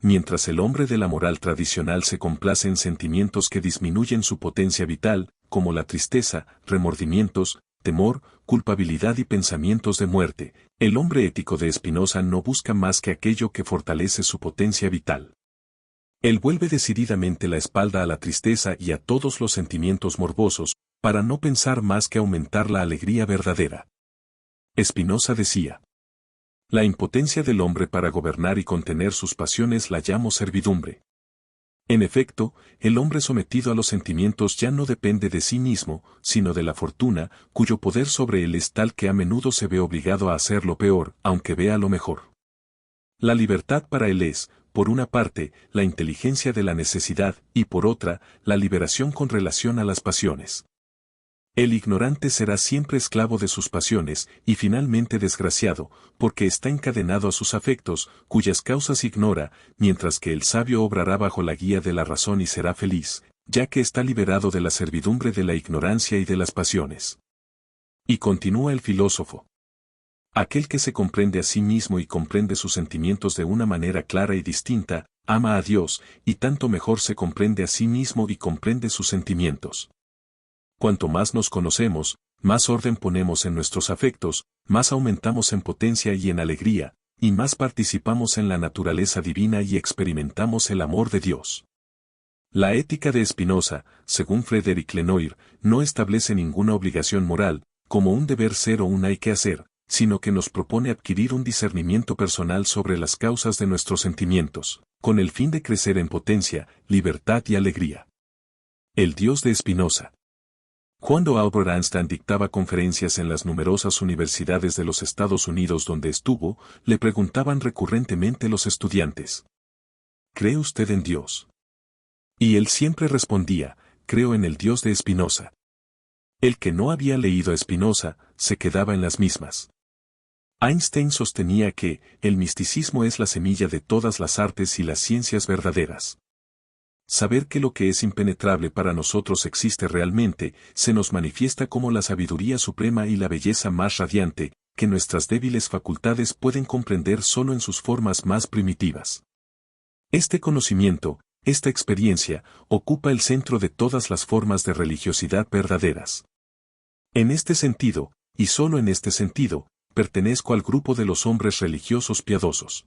Mientras el hombre de la moral tradicional se complace en sentimientos que disminuyen su potencia vital, como la tristeza, remordimientos, temor, culpabilidad y pensamientos de muerte, el hombre ético de Spinoza no busca más que aquello que fortalece su potencia vital. Él vuelve decididamente la espalda a la tristeza y a todos los sentimientos morbosos, para no pensar más que aumentar la alegría verdadera. Spinoza decía: la impotencia del hombre para gobernar y contener sus pasiones la llamo servidumbre. En efecto, el hombre sometido a los sentimientos ya no depende de sí mismo, sino de la fortuna, cuyo poder sobre él es tal que a menudo se ve obligado a hacer lo peor, aunque vea lo mejor. La libertad para él es, por una parte, la inteligencia de la necesidad, y por otra, la liberación con relación a las pasiones. El ignorante será siempre esclavo de sus pasiones, y finalmente desgraciado, porque está encadenado a sus afectos, cuyas causas ignora, mientras que el sabio obrará bajo la guía de la razón y será feliz, ya que está liberado de la servidumbre de la ignorancia y de las pasiones. Y continúa el filósofo: aquel que se comprende a sí mismo y comprende sus sentimientos de una manera clara y distinta, ama a Dios, y tanto mejor se comprende a sí mismo y comprende sus sentimientos. Cuanto más nos conocemos, más orden ponemos en nuestros afectos, más aumentamos en potencia y en alegría, y más participamos en la naturaleza divina y experimentamos el amor de Dios. La ética de Spinoza, según Frédéric Lenoir, no establece ninguna obligación moral, como un deber ser o un hay que hacer, sino que nos propone adquirir un discernimiento personal sobre las causas de nuestros sentimientos, con el fin de crecer en potencia, libertad y alegría. El Dios de Spinoza. Cuando Albert Einstein dictaba conferencias en las numerosas universidades de los Estados Unidos donde estuvo, le preguntaban recurrentemente los estudiantes: ¿cree usted en Dios? Y él siempre respondía: creo en el Dios de Spinoza. El que no había leído a Spinoza, se quedaba en las mismas. Einstein sostenía que el misticismo es la semilla de todas las artes y las ciencias verdaderas. Saber que lo que es impenetrable para nosotros existe realmente, se nos manifiesta como la sabiduría suprema y la belleza más radiante, que nuestras débiles facultades pueden comprender solo en sus formas más primitivas. Este conocimiento, esta experiencia, ocupa el centro de todas las formas de religiosidad verdaderas. En este sentido, y solo en este sentido, pertenezco al grupo de los hombres religiosos piadosos.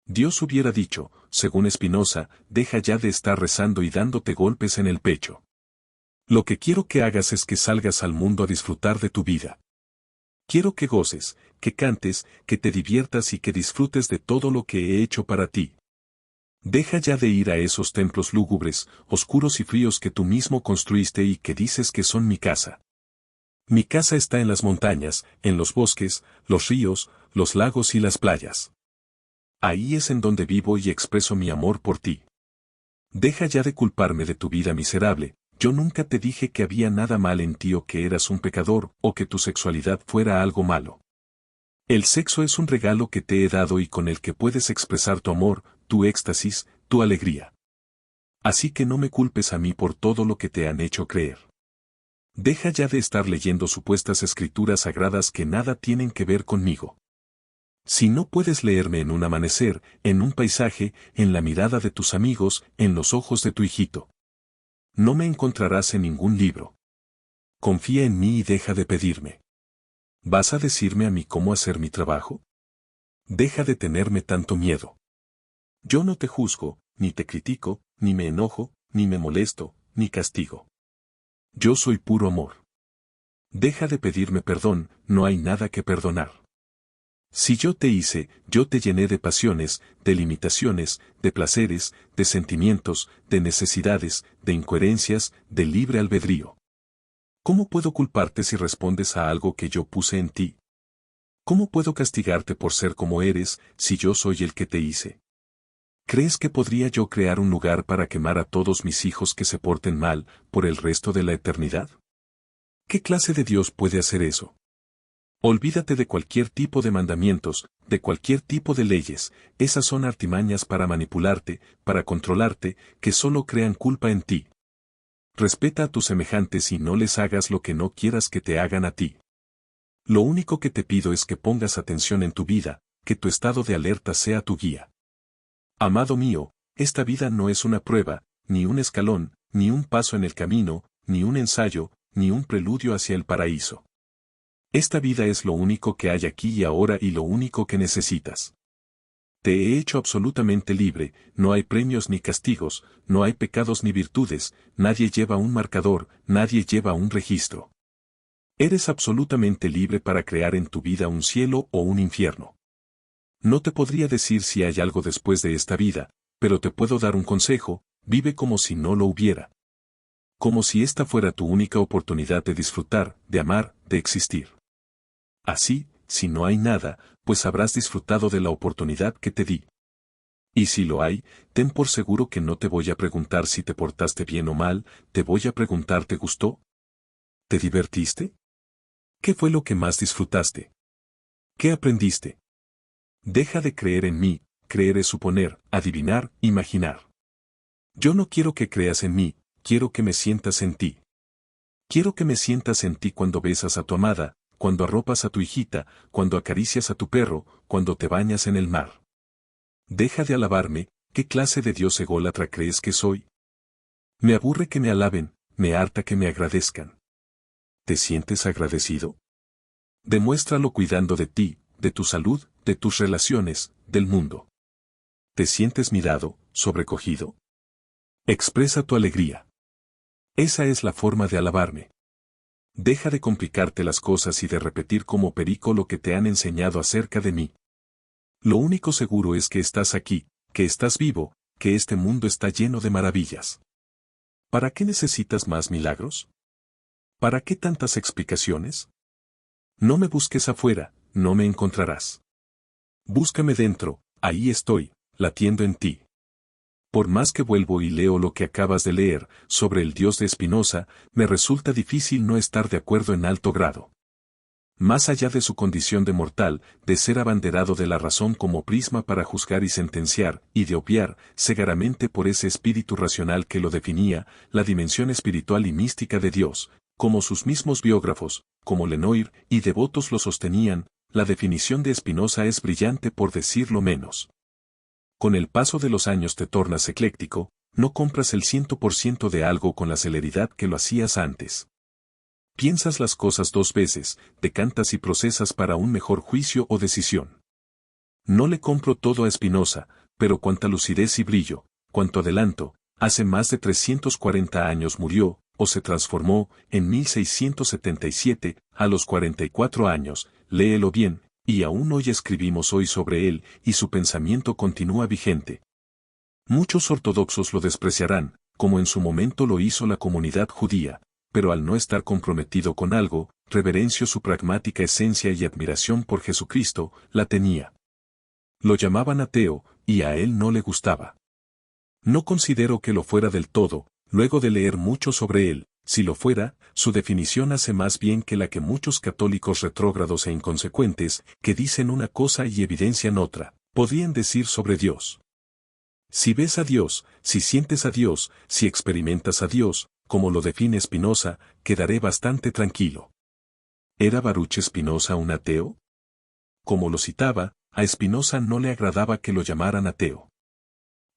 Dios hubiera dicho, según Spinoza, deja ya de estar rezando y dándote golpes en el pecho. Lo que quiero que hagas es que salgas al mundo a disfrutar de tu vida. Quiero que goces, que cantes, que te diviertas y que disfrutes de todo lo que he hecho para ti. Deja ya de ir a esos templos lúgubres, oscuros y fríos que tú mismo construiste y que dices que son mi casa. Mi casa está en las montañas, en los bosques, los ríos, los lagos y las playas. Ahí es en donde vivo y expreso mi amor por ti. Deja ya de culparme de tu vida miserable. Yo nunca te dije que había nada mal en ti o que eras un pecador o que tu sexualidad fuera algo malo. El sexo es un regalo que te he dado y con el que puedes expresar tu amor, tu éxtasis, tu alegría. Así que no me culpes a mí por todo lo que te han hecho creer. Deja ya de estar leyendo supuestas escrituras sagradas que nada tienen que ver conmigo. Si no puedes leerme en un amanecer, en un paisaje, en la mirada de tus amigos, en los ojos de tu hijito, no me encontrarás en ningún libro. Confía en mí y deja de pedirme. ¿Vas a decirme a mí cómo hacer mi trabajo? Deja de tenerme tanto miedo. Yo no te juzgo, ni te critico, ni me enojo, ni me molesto, ni castigo. Yo soy puro amor. Deja de pedirme perdón, no hay nada que perdonar. Si yo te hice, yo te llené de pasiones, de limitaciones, de placeres, de sentimientos, de necesidades, de incoherencias, de libre albedrío. ¿Cómo puedo culparte si respondes a algo que yo puse en ti? ¿Cómo puedo castigarte por ser como eres, si yo soy el que te hice? ¿Crees que podría yo crear un lugar para quemar a todos mis hijos que se porten mal, por el resto de la eternidad? ¿Qué clase de Dios puede hacer eso? Olvídate de cualquier tipo de mandamientos, de cualquier tipo de leyes, esas son artimañas para manipularte, para controlarte, que solo crean culpa en ti. Respeta a tus semejantes y no les hagas lo que no quieras que te hagan a ti. Lo único que te pido es que pongas atención en tu vida, que tu estado de alerta sea tu guía. Amado mío, esta vida no es una prueba, ni un escalón, ni un paso en el camino, ni un ensayo, ni un preludio hacia el paraíso. Esta vida es lo único que hay aquí y ahora y lo único que necesitas. Te he hecho absolutamente libre, no hay premios ni castigos, no hay pecados ni virtudes, nadie lleva un marcador, nadie lleva un registro. Eres absolutamente libre para crear en tu vida un cielo o un infierno. No te podría decir si hay algo después de esta vida, pero te puedo dar un consejo, vive como si no lo hubiera. Como si esta fuera tu única oportunidad de disfrutar, de amar, de existir. Así, si no hay nada, pues habrás disfrutado de la oportunidad que te di. Y si lo hay, ten por seguro que no te voy a preguntar si te portaste bien o mal, te voy a preguntar ¿te gustó? ¿Te divertiste? ¿Qué fue lo que más disfrutaste? ¿Qué aprendiste? Deja de creer en mí, creer es suponer, adivinar, imaginar. Yo no quiero que creas en mí, quiero que me sientas en ti. Quiero que me sientas en ti cuando besas a tu amada, cuando arropas a tu hijita, cuando acaricias a tu perro, cuando te bañas en el mar. Deja de alabarme, ¿qué clase de Dios ególatra crees que soy? Me aburre que me alaben, me harta que me agradezcan. ¿Te sientes agradecido? Demuéstralo cuidando de ti, de tu salud, de tus relaciones, del mundo. ¿Te sientes mirado, sobrecogido? Expresa tu alegría. Esa es la forma de alabarme. Deja de complicarte las cosas y de repetir como perico lo que te han enseñado acerca de mí. Lo único seguro es que estás aquí, que estás vivo, que este mundo está lleno de maravillas. ¿Para qué necesitas más milagros? ¿Para qué tantas explicaciones? No me busques afuera, no me encontrarás. Búscame dentro, ahí estoy, latiendo en ti. Por más que vuelvo y leo lo que acabas de leer, sobre el Dios de Spinoza, me resulta difícil no estar de acuerdo en alto grado. Más allá de su condición de mortal, de ser abanderado de la razón como prisma para juzgar y sentenciar, y de obviar, cegaramente por ese espíritu racional que lo definía, la dimensión espiritual y mística de Dios, como sus mismos biógrafos, como Lenoir y devotos lo sostenían, la definición de Spinoza es brillante por decirlo menos. Con el paso de los años te tornas ecléctico, no compras el 100% de algo con la celeridad que lo hacías antes. Piensas las cosas dos veces, decantas y procesas para un mejor juicio o decisión. No le compro todo a Spinoza, pero cuánta lucidez y brillo, cuánto adelanto, hace más de 340 años murió, o se transformó, en 1677, a los 44 años, léelo bien, y aún hoy escribimos hoy sobre él, y su pensamiento continúa vigente. Muchos ortodoxos lo despreciarán, como en su momento lo hizo la comunidad judía, pero al no estar comprometido con algo, reverenció su pragmática esencia y admiración por Jesucristo, la tenía. Lo llamaban ateo, y a él no le gustaba. No considero que lo fuera del todo, luego de leer mucho sobre él, si lo fuera, su definición hace más bien que la que muchos católicos retrógrados e inconsecuentes, que dicen una cosa y evidencian otra, podrían decir sobre Dios. Si ves a Dios, si sientes a Dios, si experimentas a Dios, como lo define Spinoza, quedaré bastante tranquilo. ¿Era Baruch Spinoza un ateo? Como lo citaba, a Spinoza no le agradaba que lo llamaran ateo.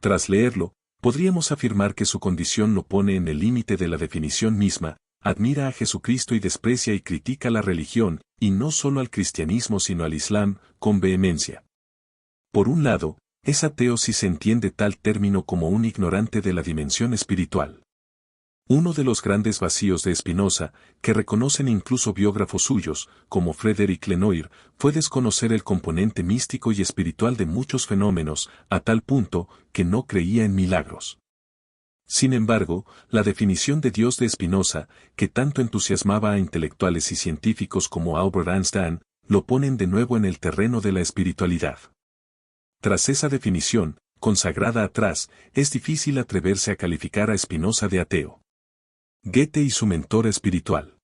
Tras leerlo, podríamos afirmar que su condición lo pone en el límite de la definición misma, admira a Jesucristo y desprecia y critica la religión, y no solo al cristianismo sino al Islam, con vehemencia. Por un lado, es ateo si se entiende tal término como un ignorante de la dimensión espiritual. Uno de los grandes vacíos de Spinoza, que reconocen incluso biógrafos suyos, como Frédéric Lenoir, fue desconocer el componente místico y espiritual de muchos fenómenos, a tal punto que no creía en milagros. Sin embargo, la definición de Dios de Spinoza, que tanto entusiasmaba a intelectuales y científicos como Albert Einstein, lo ponen de nuevo en el terreno de la espiritualidad. Tras esa definición, consagrada atrás, es difícil atreverse a calificar a Spinoza de ateo. Goethe y su mentor espiritual.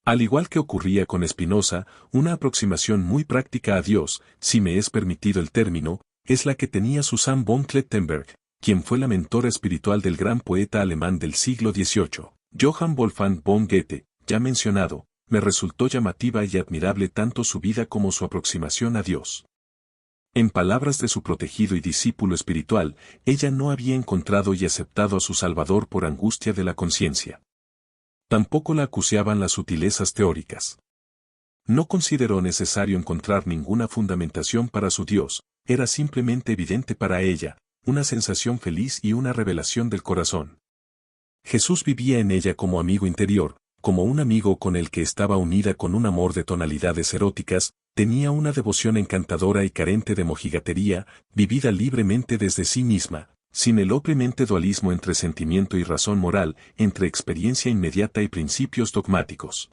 Al igual que ocurría con Spinoza, una aproximación muy práctica a Dios, si me es permitido el término, es la que tenía Susanne von Klettenberg, quien fue la mentora espiritual del gran poeta alemán del siglo XVIII, Johann Wolfgang von Goethe, ya mencionado. Me resultó llamativa y admirable tanto su vida como su aproximación a Dios. En palabras de su protegido y discípulo espiritual, ella no había encontrado y aceptado a su Salvador por angustia de la conciencia. Tampoco la acuciaban las sutilezas teóricas. No consideró necesario encontrar ninguna fundamentación para su Dios, era simplemente evidente para ella, una sensación feliz y una revelación del corazón. Jesús vivía en ella como amigo interior, como un amigo con el que estaba unida con un amor de tonalidades eróticas, tenía una devoción encantadora y carente de mojigatería, vivida libremente desde sí misma, sin el opremente dualismo entre sentimiento y razón moral, entre experiencia inmediata y principios dogmáticos.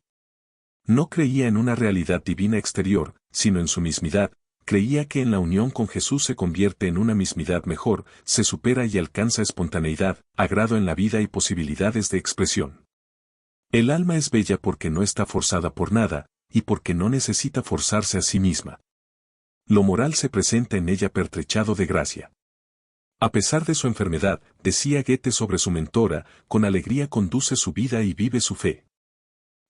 No creía en una realidad divina exterior, sino en su mismidad, creía que en la unión con Jesús se convierte en una mismidad mejor, se supera y alcanza espontaneidad, agrado en la vida y posibilidades de expresión. El alma es bella porque no está forzada por nada, y porque no necesita forzarse a sí misma. Lo moral se presenta en ella pertrechado de gracia. A pesar de su enfermedad, decía Goethe sobre su mentora, con alegría conduce su vida y vive su fe.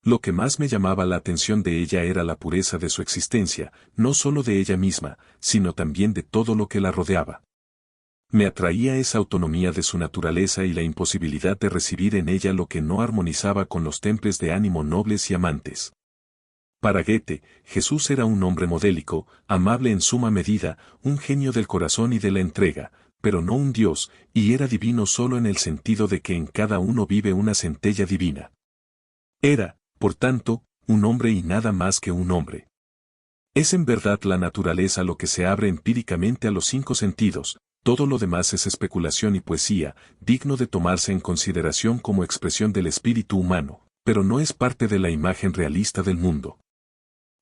Lo que más me llamaba la atención de ella era la pureza de su existencia, no solo de ella misma, sino también de todo lo que la rodeaba. Me atraía esa autonomía de su naturaleza y la imposibilidad de recibir en ella lo que no armonizaba con los templos de ánimo nobles y amantes. Para Goethe, Jesús era un hombre modélico, amable en suma medida, un genio del corazón y de la entrega, pero no un Dios, y era divino solo en el sentido de que en cada uno vive una centella divina. Era, por tanto, un hombre y nada más que un hombre. Es en verdad la naturaleza lo que se abre empíricamente a los 5 sentidos, todo lo demás es especulación y poesía, digno de tomarse en consideración como expresión del espíritu humano, pero no es parte de la imagen realista del mundo.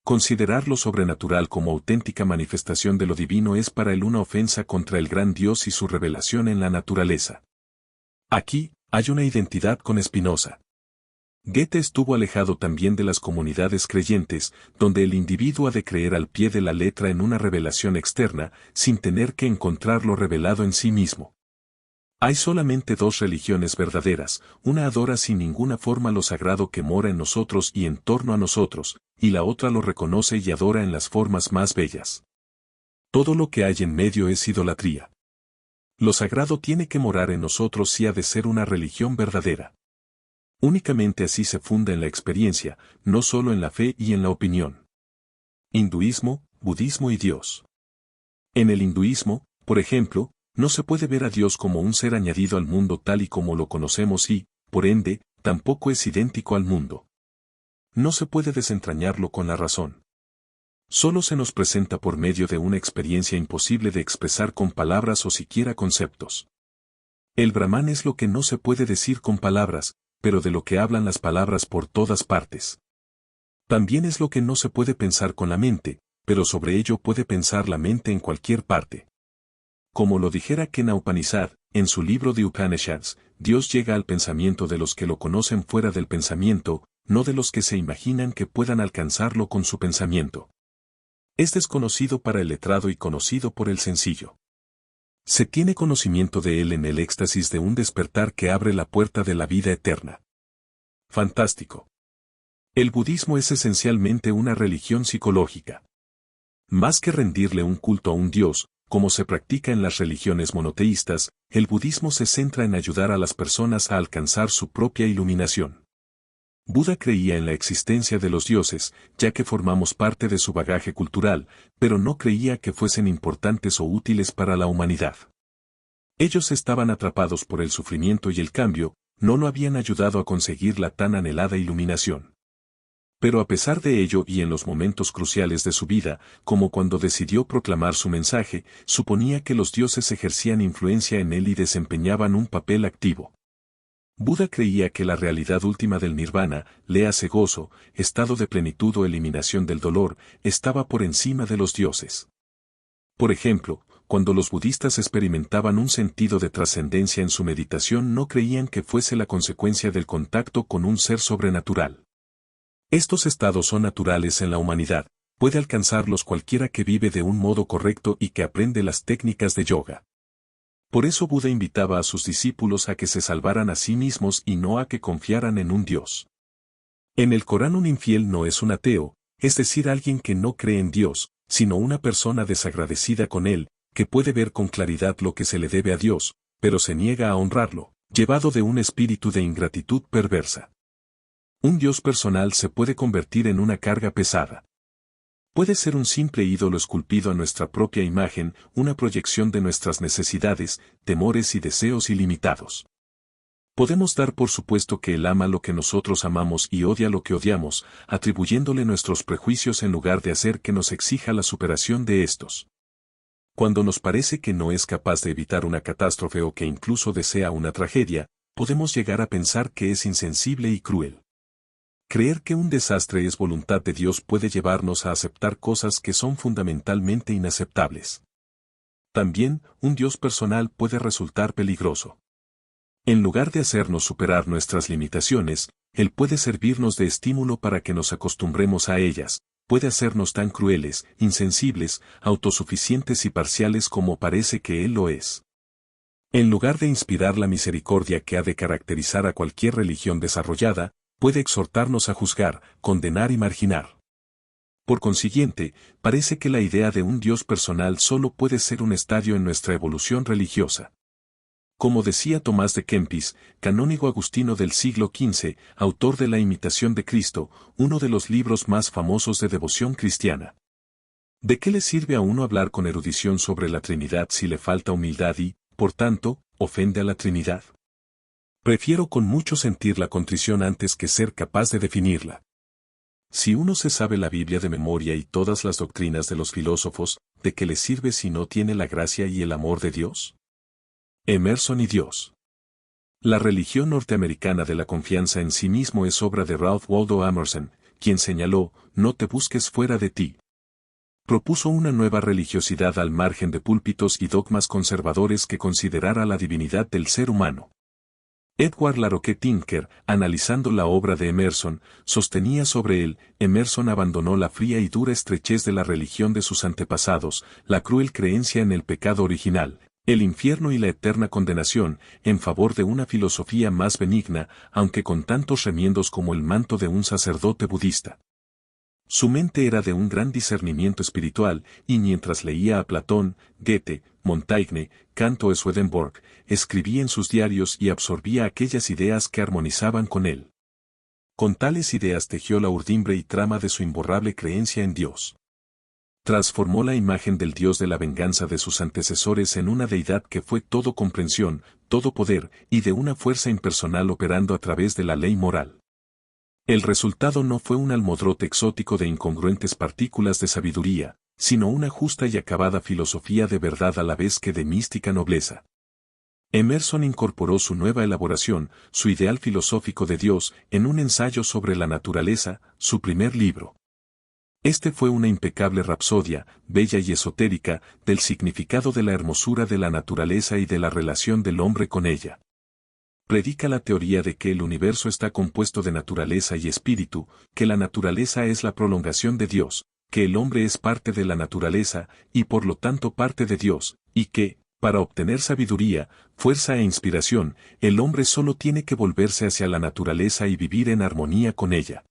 Considerar lo sobrenatural como auténtica manifestación de lo divino es para él una ofensa contra el gran Dios y su revelación en la naturaleza. Aquí, hay una identidad con Spinoza. Goethe estuvo alejado también de las comunidades creyentes, donde el individuo ha de creer al pie de la letra en una revelación externa, sin tener que encontrarlo revelado en sí mismo. Hay solamente 2 religiones verdaderas, una adora sin ninguna forma lo sagrado que mora en nosotros y en torno a nosotros, y la otra lo reconoce y adora en las formas más bellas. Todo lo que hay en medio es idolatría. Lo sagrado tiene que morar en nosotros si ha de ser una religión verdadera. Únicamente así se funda en la experiencia, no solo en la fe y en la opinión. Hinduismo, budismo y Dios. En el hinduismo, por ejemplo, no se puede ver a Dios como un ser añadido al mundo tal y como lo conocemos y, por ende, tampoco es idéntico al mundo. No se puede desentrañarlo con la razón. Solo se nos presenta por medio de una experiencia imposible de expresar con palabras o siquiera conceptos. El Brahman es lo que no se puede decir con palabras, pero de lo que hablan las palabras por todas partes. También es lo que no se puede pensar con la mente, pero sobre ello puede pensar la mente en cualquier parte. Como lo dijera Kena Upanishad, en su libro de Upanishads, Dios llega al pensamiento de los que lo conocen fuera del pensamiento, no de los que se imaginan que puedan alcanzarlo con su pensamiento. Es desconocido para el letrado y conocido por el sencillo. Se tiene conocimiento de él en el éxtasis de un despertar que abre la puerta de la vida eterna. Fantástico. El budismo es esencialmente una religión psicológica. Más que rendirle un culto a un dios, como se practica en las religiones monoteístas, el budismo se centra en ayudar a las personas a alcanzar su propia iluminación. Buda creía en la existencia de los dioses, ya que formamos parte de su bagaje cultural, pero no creía que fuesen importantes o útiles para la humanidad. Ellos estaban atrapados por el sufrimiento y el cambio, no lo habían ayudado a conseguir la tan anhelada iluminación. Pero a pesar de ello y en los momentos cruciales de su vida, como cuando decidió proclamar su mensaje, suponía que los dioses ejercían influencia en él y desempeñaban un papel activo. Buda creía que la realidad última del nirvana, léase gozo, estado de plenitud o eliminación del dolor, estaba por encima de los dioses. Por ejemplo, cuando los budistas experimentaban un sentido de trascendencia en su meditación no creían que fuese la consecuencia del contacto con un ser sobrenatural. Estos estados son naturales en la humanidad, puede alcanzarlos cualquiera que vive de un modo correcto y que aprende las técnicas de yoga. Por eso Buda invitaba a sus discípulos a que se salvaran a sí mismos y no a que confiaran en un Dios. En el Corán un infiel no es un ateo, es decir alguien que no cree en Dios, sino una persona desagradecida con él, que puede ver con claridad lo que se le debe a Dios, pero se niega a honrarlo, llevado de un espíritu de ingratitud perversa. Un Dios personal se puede convertir en una carga pesada. Puede ser un simple ídolo esculpido a nuestra propia imagen, una proyección de nuestras necesidades, temores y deseos ilimitados. Podemos dar por supuesto que Él ama lo que nosotros amamos y odia lo que odiamos, atribuyéndole nuestros prejuicios en lugar de hacer que nos exija la superación de estos. Cuando nos parece que no es capaz de evitar una catástrofe o que incluso desea una tragedia, podemos llegar a pensar que es insensible y cruel. Creer que un desastre es voluntad de Dios puede llevarnos a aceptar cosas que son fundamentalmente inaceptables. También, un Dios personal puede resultar peligroso. En lugar de hacernos superar nuestras limitaciones, Él puede servirnos de estímulo para que nos acostumbremos a ellas, puede hacernos tan crueles, insensibles, autosuficientes y parciales como parece que Él lo es. En lugar de inspirar la misericordia que ha de caracterizar a cualquier religión desarrollada, puede exhortarnos a juzgar, condenar y marginar. Por consiguiente, parece que la idea de un Dios personal solo puede ser un estadio en nuestra evolución religiosa. Como decía Tomás de Kempis, canónigo agustino del siglo XV, autor de La Imitación de Cristo, uno de los libros más famosos de devoción cristiana. ¿De qué le sirve a uno hablar con erudición sobre la Trinidad si le falta humildad y, por tanto, ofende a la Trinidad? Prefiero con mucho sentir la contrición antes que ser capaz de definirla. Si uno se sabe la Biblia de memoria y todas las doctrinas de los filósofos, ¿de qué le sirve si no tiene la gracia y el amor de Dios? Emerson y Dios. La religión norteamericana de la confianza en sí mismo es obra de Ralph Waldo Emerson, quien señaló, no te busques fuera de ti. Propuso una nueva religiosidad al margen de púlpitos y dogmas conservadores que considerara la divinidad del ser humano. Edward LaRocque Tinker, analizando la obra de Emerson, sostenía sobre él, Emerson abandonó la fría y dura estrechez de la religión de sus antepasados, la cruel creencia en el pecado original, el infierno y la eterna condenación, en favor de una filosofía más benigna, aunque con tantos remiendos como el manto de un sacerdote budista. Su mente era de un gran discernimiento espiritual, y mientras leía a Platón, Goethe, Montaigne, Kant o Swedenborg, escribía en sus diarios y absorbía aquellas ideas que armonizaban con él. Con tales ideas tejió la urdimbre y trama de su imborrable creencia en Dios. Transformó la imagen del Dios de la venganza de sus antecesores en una deidad que fue todo comprensión, todo poder, y de una fuerza impersonal operando a través de la ley moral. El resultado no fue un almodrote exótico de incongruentes partículas de sabiduría, sino una justa y acabada filosofía de verdad a la vez que de mística nobleza. Emerson incorporó su nueva elaboración, su ideal filosófico de Dios, en un ensayo sobre la naturaleza, su primer libro. Este fue una impecable rapsodia, bella y esotérica, del significado de la hermosura de la naturaleza y de la relación del hombre con ella. Predica la teoría de que el universo está compuesto de naturaleza y espíritu, que la naturaleza es la prolongación de Dios, que el hombre es parte de la naturaleza, y por lo tanto parte de Dios, y que, para obtener sabiduría, fuerza e inspiración, el hombre solo tiene que volverse hacia la naturaleza y vivir en armonía con ella.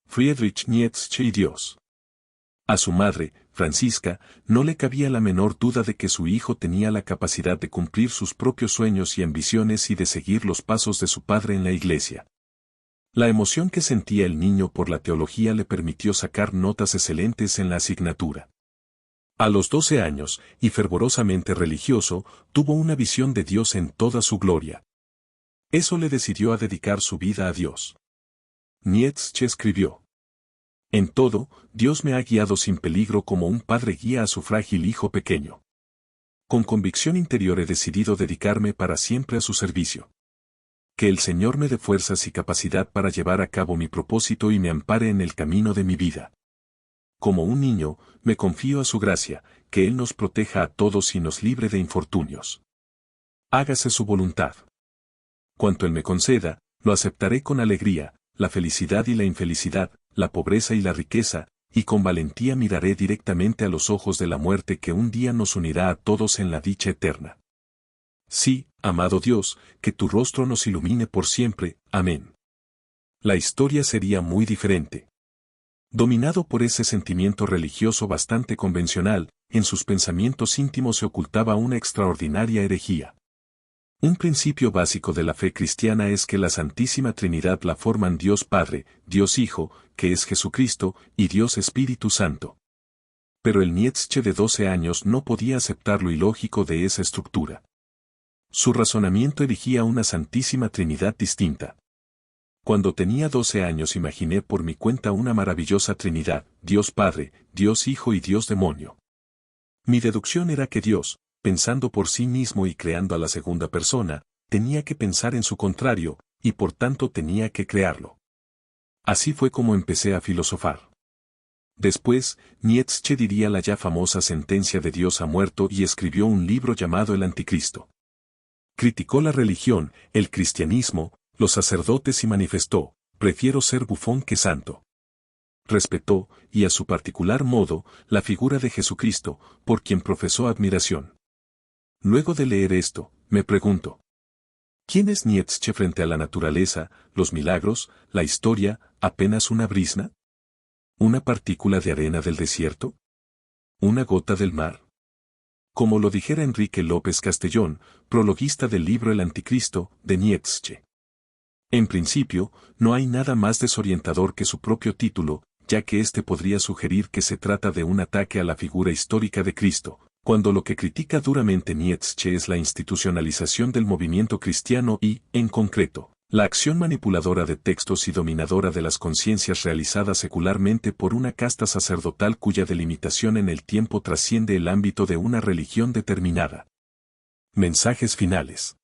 Friedrich Nietzsche y Dios. A su madre, Francisca, no le cabía la menor duda de que su hijo tenía la capacidad de cumplir sus propios sueños y ambiciones y de seguir los pasos de su padre en la iglesia. La emoción que sentía el niño por la teología le permitió sacar notas excelentes en la asignatura. A los 12 años, y fervorosamente religioso, tuvo una visión de Dios en toda su gloria. Eso le decidió a dedicar su vida a Dios. Nietzsche escribió: en todo, Dios me ha guiado sin peligro como un padre guía a su frágil hijo pequeño. Con convicción interior he decidido dedicarme para siempre a su servicio. Que el Señor me dé fuerzas y capacidad para llevar a cabo mi propósito y me ampare en el camino de mi vida. Como un niño, me confío a su gracia, que Él nos proteja a todos y nos libre de infortunios. Hágase su voluntad. Cuanto Él me conceda, lo aceptaré con alegría, la felicidad y la infelicidad, la pobreza y la riqueza, y con valentía miraré directamente a los ojos de la muerte que un día nos unirá a todos en la dicha eterna. Sí, amado Dios, que tu rostro nos ilumine por siempre. Amén. La historia sería muy diferente. Dominado por ese sentimiento religioso bastante convencional, en sus pensamientos íntimos se ocultaba una extraordinaria herejía. Un principio básico de la fe cristiana es que la Santísima Trinidad la forman Dios Padre, Dios Hijo, que es Jesucristo, y Dios Espíritu Santo. Pero el Nietzsche de 12 años no podía aceptar lo ilógico de esa estructura. Su razonamiento erigía una Santísima Trinidad distinta. Cuando tenía 12 años imaginé por mi cuenta una maravillosa Trinidad, Dios Padre, Dios Hijo y Dios Demonio. Mi deducción era que Dios, pensando por sí mismo y creando a la segunda persona, tenía que pensar en su contrario, y por tanto tenía que crearlo. Así fue como empecé a filosofar. Después, Nietzsche diría la ya famosa sentencia de Dios ha muerto y escribió un libro llamado El Anticristo. Criticó la religión, el cristianismo, los sacerdotes y manifestó: prefiero ser bufón que santo. Respetó, y a su particular modo, la figura de Jesucristo, por quien profesó admiración. Luego de leer esto, me pregunto: ¿quién es Nietzsche frente a la naturaleza, los milagros, la historia, apenas una brizna? ¿Una partícula de arena del desierto? ¿Una gota del mar? Como lo dijera Enrique López Castellón, prologuista del libro El Anticristo, de Nietzsche. En principio, no hay nada más desorientador que su propio título, ya que éste podría sugerir que se trata de un ataque a la figura histórica de Cristo, cuando lo que critica duramente Nietzsche es la institucionalización del movimiento cristiano y, en concreto, la acción manipuladora de textos y dominadora de las conciencias realizada secularmente por una casta sacerdotal cuya delimitación en el tiempo trasciende el ámbito de una religión determinada. Mensajes finales.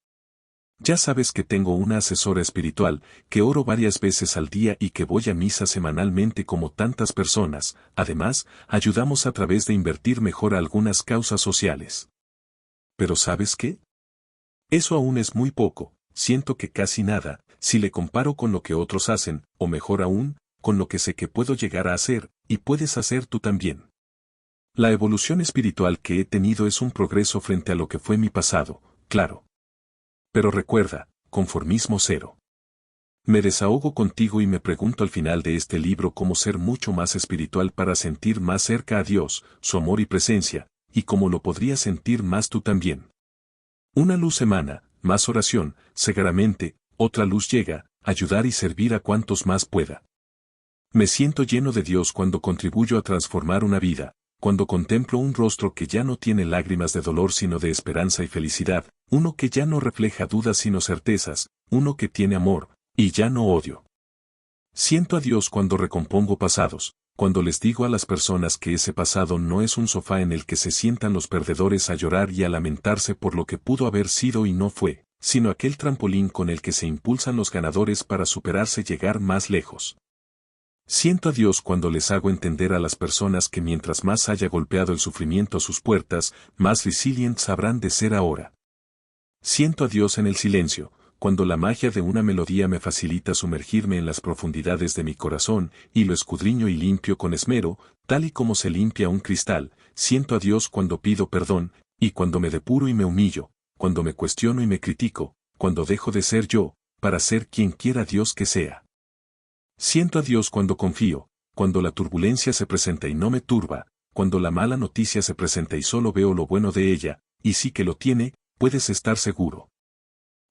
Ya sabes que tengo una asesora espiritual, que oro varias veces al día y que voy a misa semanalmente como tantas personas. Además, ayudamos a través de invertir mejor a algunas causas sociales. Pero ¿sabes qué? Eso aún es muy poco, siento que casi nada, si le comparo con lo que otros hacen, o mejor aún, con lo que sé que puedo llegar a hacer, y puedes hacer tú también. La evolución espiritual que he tenido es un progreso frente a lo que fue mi pasado, claro. Pero recuerda, conformismo cero. Me desahogo contigo y me pregunto al final de este libro cómo ser mucho más espiritual para sentir más cerca a Dios, su amor y presencia, y cómo lo podrías sentir más tú también. Una luz emana, más oración, seguramente, otra luz llega, ayudar y servir a cuantos más pueda. Me siento lleno de Dios cuando contribuyo a transformar una vida, cuando contemplo un rostro que ya no tiene lágrimas de dolor sino de esperanza y felicidad, uno que ya no refleja dudas sino certezas, uno que tiene amor, y ya no odio. Siento a Dios cuando recompongo pasados, cuando les digo a las personas que ese pasado no es un sofá en el que se sientan los perdedores a llorar y a lamentarse por lo que pudo haber sido y no fue, sino aquel trampolín con el que se impulsan los ganadores para superarse y llegar más lejos. Siento a Dios cuando les hago entender a las personas que mientras más haya golpeado el sufrimiento a sus puertas, más resilientes habrán de ser ahora. Siento a Dios en el silencio, cuando la magia de una melodía me facilita sumergirme en las profundidades de mi corazón, y lo escudriño y limpio con esmero, tal y como se limpia un cristal. Siento a Dios cuando pido perdón, y cuando me depuro y me humillo, cuando me cuestiono y me critico, cuando dejo de ser yo, para ser quien quiera Dios que sea. Siento a Dios cuando confío, cuando la turbulencia se presenta y no me turba, cuando la mala noticia se presenta y solo veo lo bueno de ella, y sí que lo tiene, puedes estar seguro.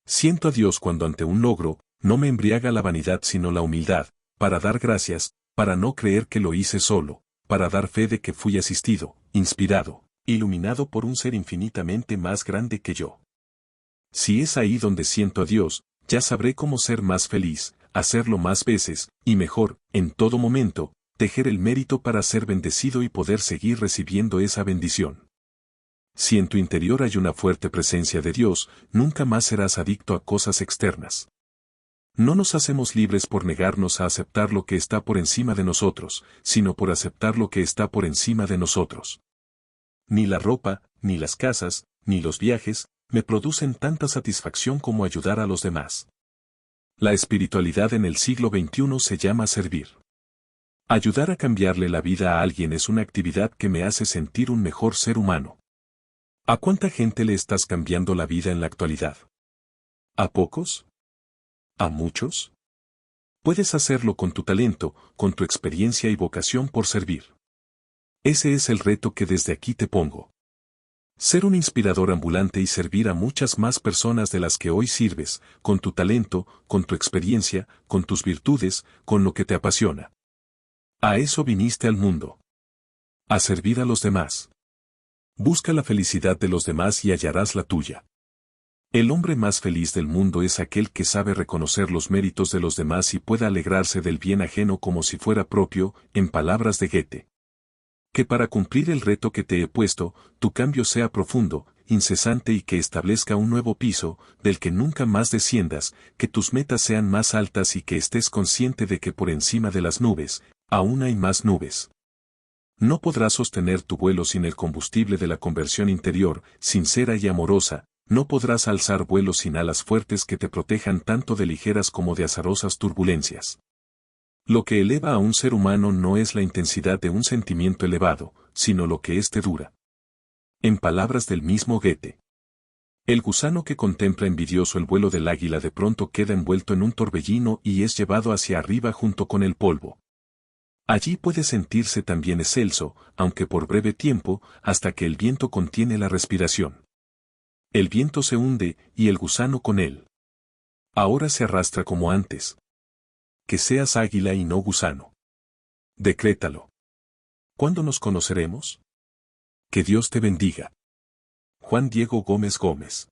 Siento a Dios cuando ante un logro, no me embriaga la vanidad sino la humildad, para dar gracias, para no creer que lo hice solo, para dar fe de que fui asistido, inspirado, iluminado por un ser infinitamente más grande que yo. Si es ahí donde siento a Dios, ya sabré cómo ser más feliz, hacerlo más veces, y mejor, en todo momento, tejer el mérito para ser bendecido y poder seguir recibiendo esa bendición. Si en tu interior hay una fuerte presencia de Dios, nunca más serás adicto a cosas externas. No nos hacemos libres por negarnos a aceptar lo que está por encima de nosotros, sino por aceptar lo que está por encima de nosotros. Ni la ropa, ni las casas, ni los viajes, me producen tanta satisfacción como ayudar a los demás. La espiritualidad en el siglo XXI se llama servir. Ayudar a cambiarle la vida a alguien es una actividad que me hace sentir un mejor ser humano. ¿A cuánta gente le estás cambiando la vida en la actualidad? ¿A pocos? ¿A muchos? Puedes hacerlo con tu talento, con tu experiencia y vocación por servir. Ese es el reto que desde aquí te pongo. Ser un inspirador ambulante y servir a muchas más personas de las que hoy sirves, con tu talento, con tu experiencia, con tus virtudes, con lo que te apasiona. A eso viniste al mundo. A servir a los demás. Busca la felicidad de los demás y hallarás la tuya. El hombre más feliz del mundo es aquel que sabe reconocer los méritos de los demás y pueda alegrarse del bien ajeno como si fuera propio, en palabras de Goethe. Que para cumplir el reto que te he puesto, tu cambio sea profundo, incesante y que establezca un nuevo piso, del que nunca más desciendas, que tus metas sean más altas y que estés consciente de que por encima de las nubes, aún hay más nubes. No podrás sostener tu vuelo sin el combustible de la conversión interior, sincera y amorosa, no podrás alzar vuelo sin alas fuertes que te protejan tanto de ligeras como de azarosas turbulencias. Lo que eleva a un ser humano no es la intensidad de un sentimiento elevado, sino lo que éste dura. En palabras del mismo Goethe. El gusano que contempla envidioso el vuelo del águila de pronto queda envuelto en un torbellino y es llevado hacia arriba junto con el polvo. Allí puede sentirse también excelso, aunque por breve tiempo, hasta que el viento contiene la respiración. El viento se hunde, y el gusano con él. Ahora se arrastra como antes. Que seas águila y no gusano. Decrétalo. ¿Cuándo nos conoceremos? Que Dios te bendiga. Juan Diego Gómez Gómez.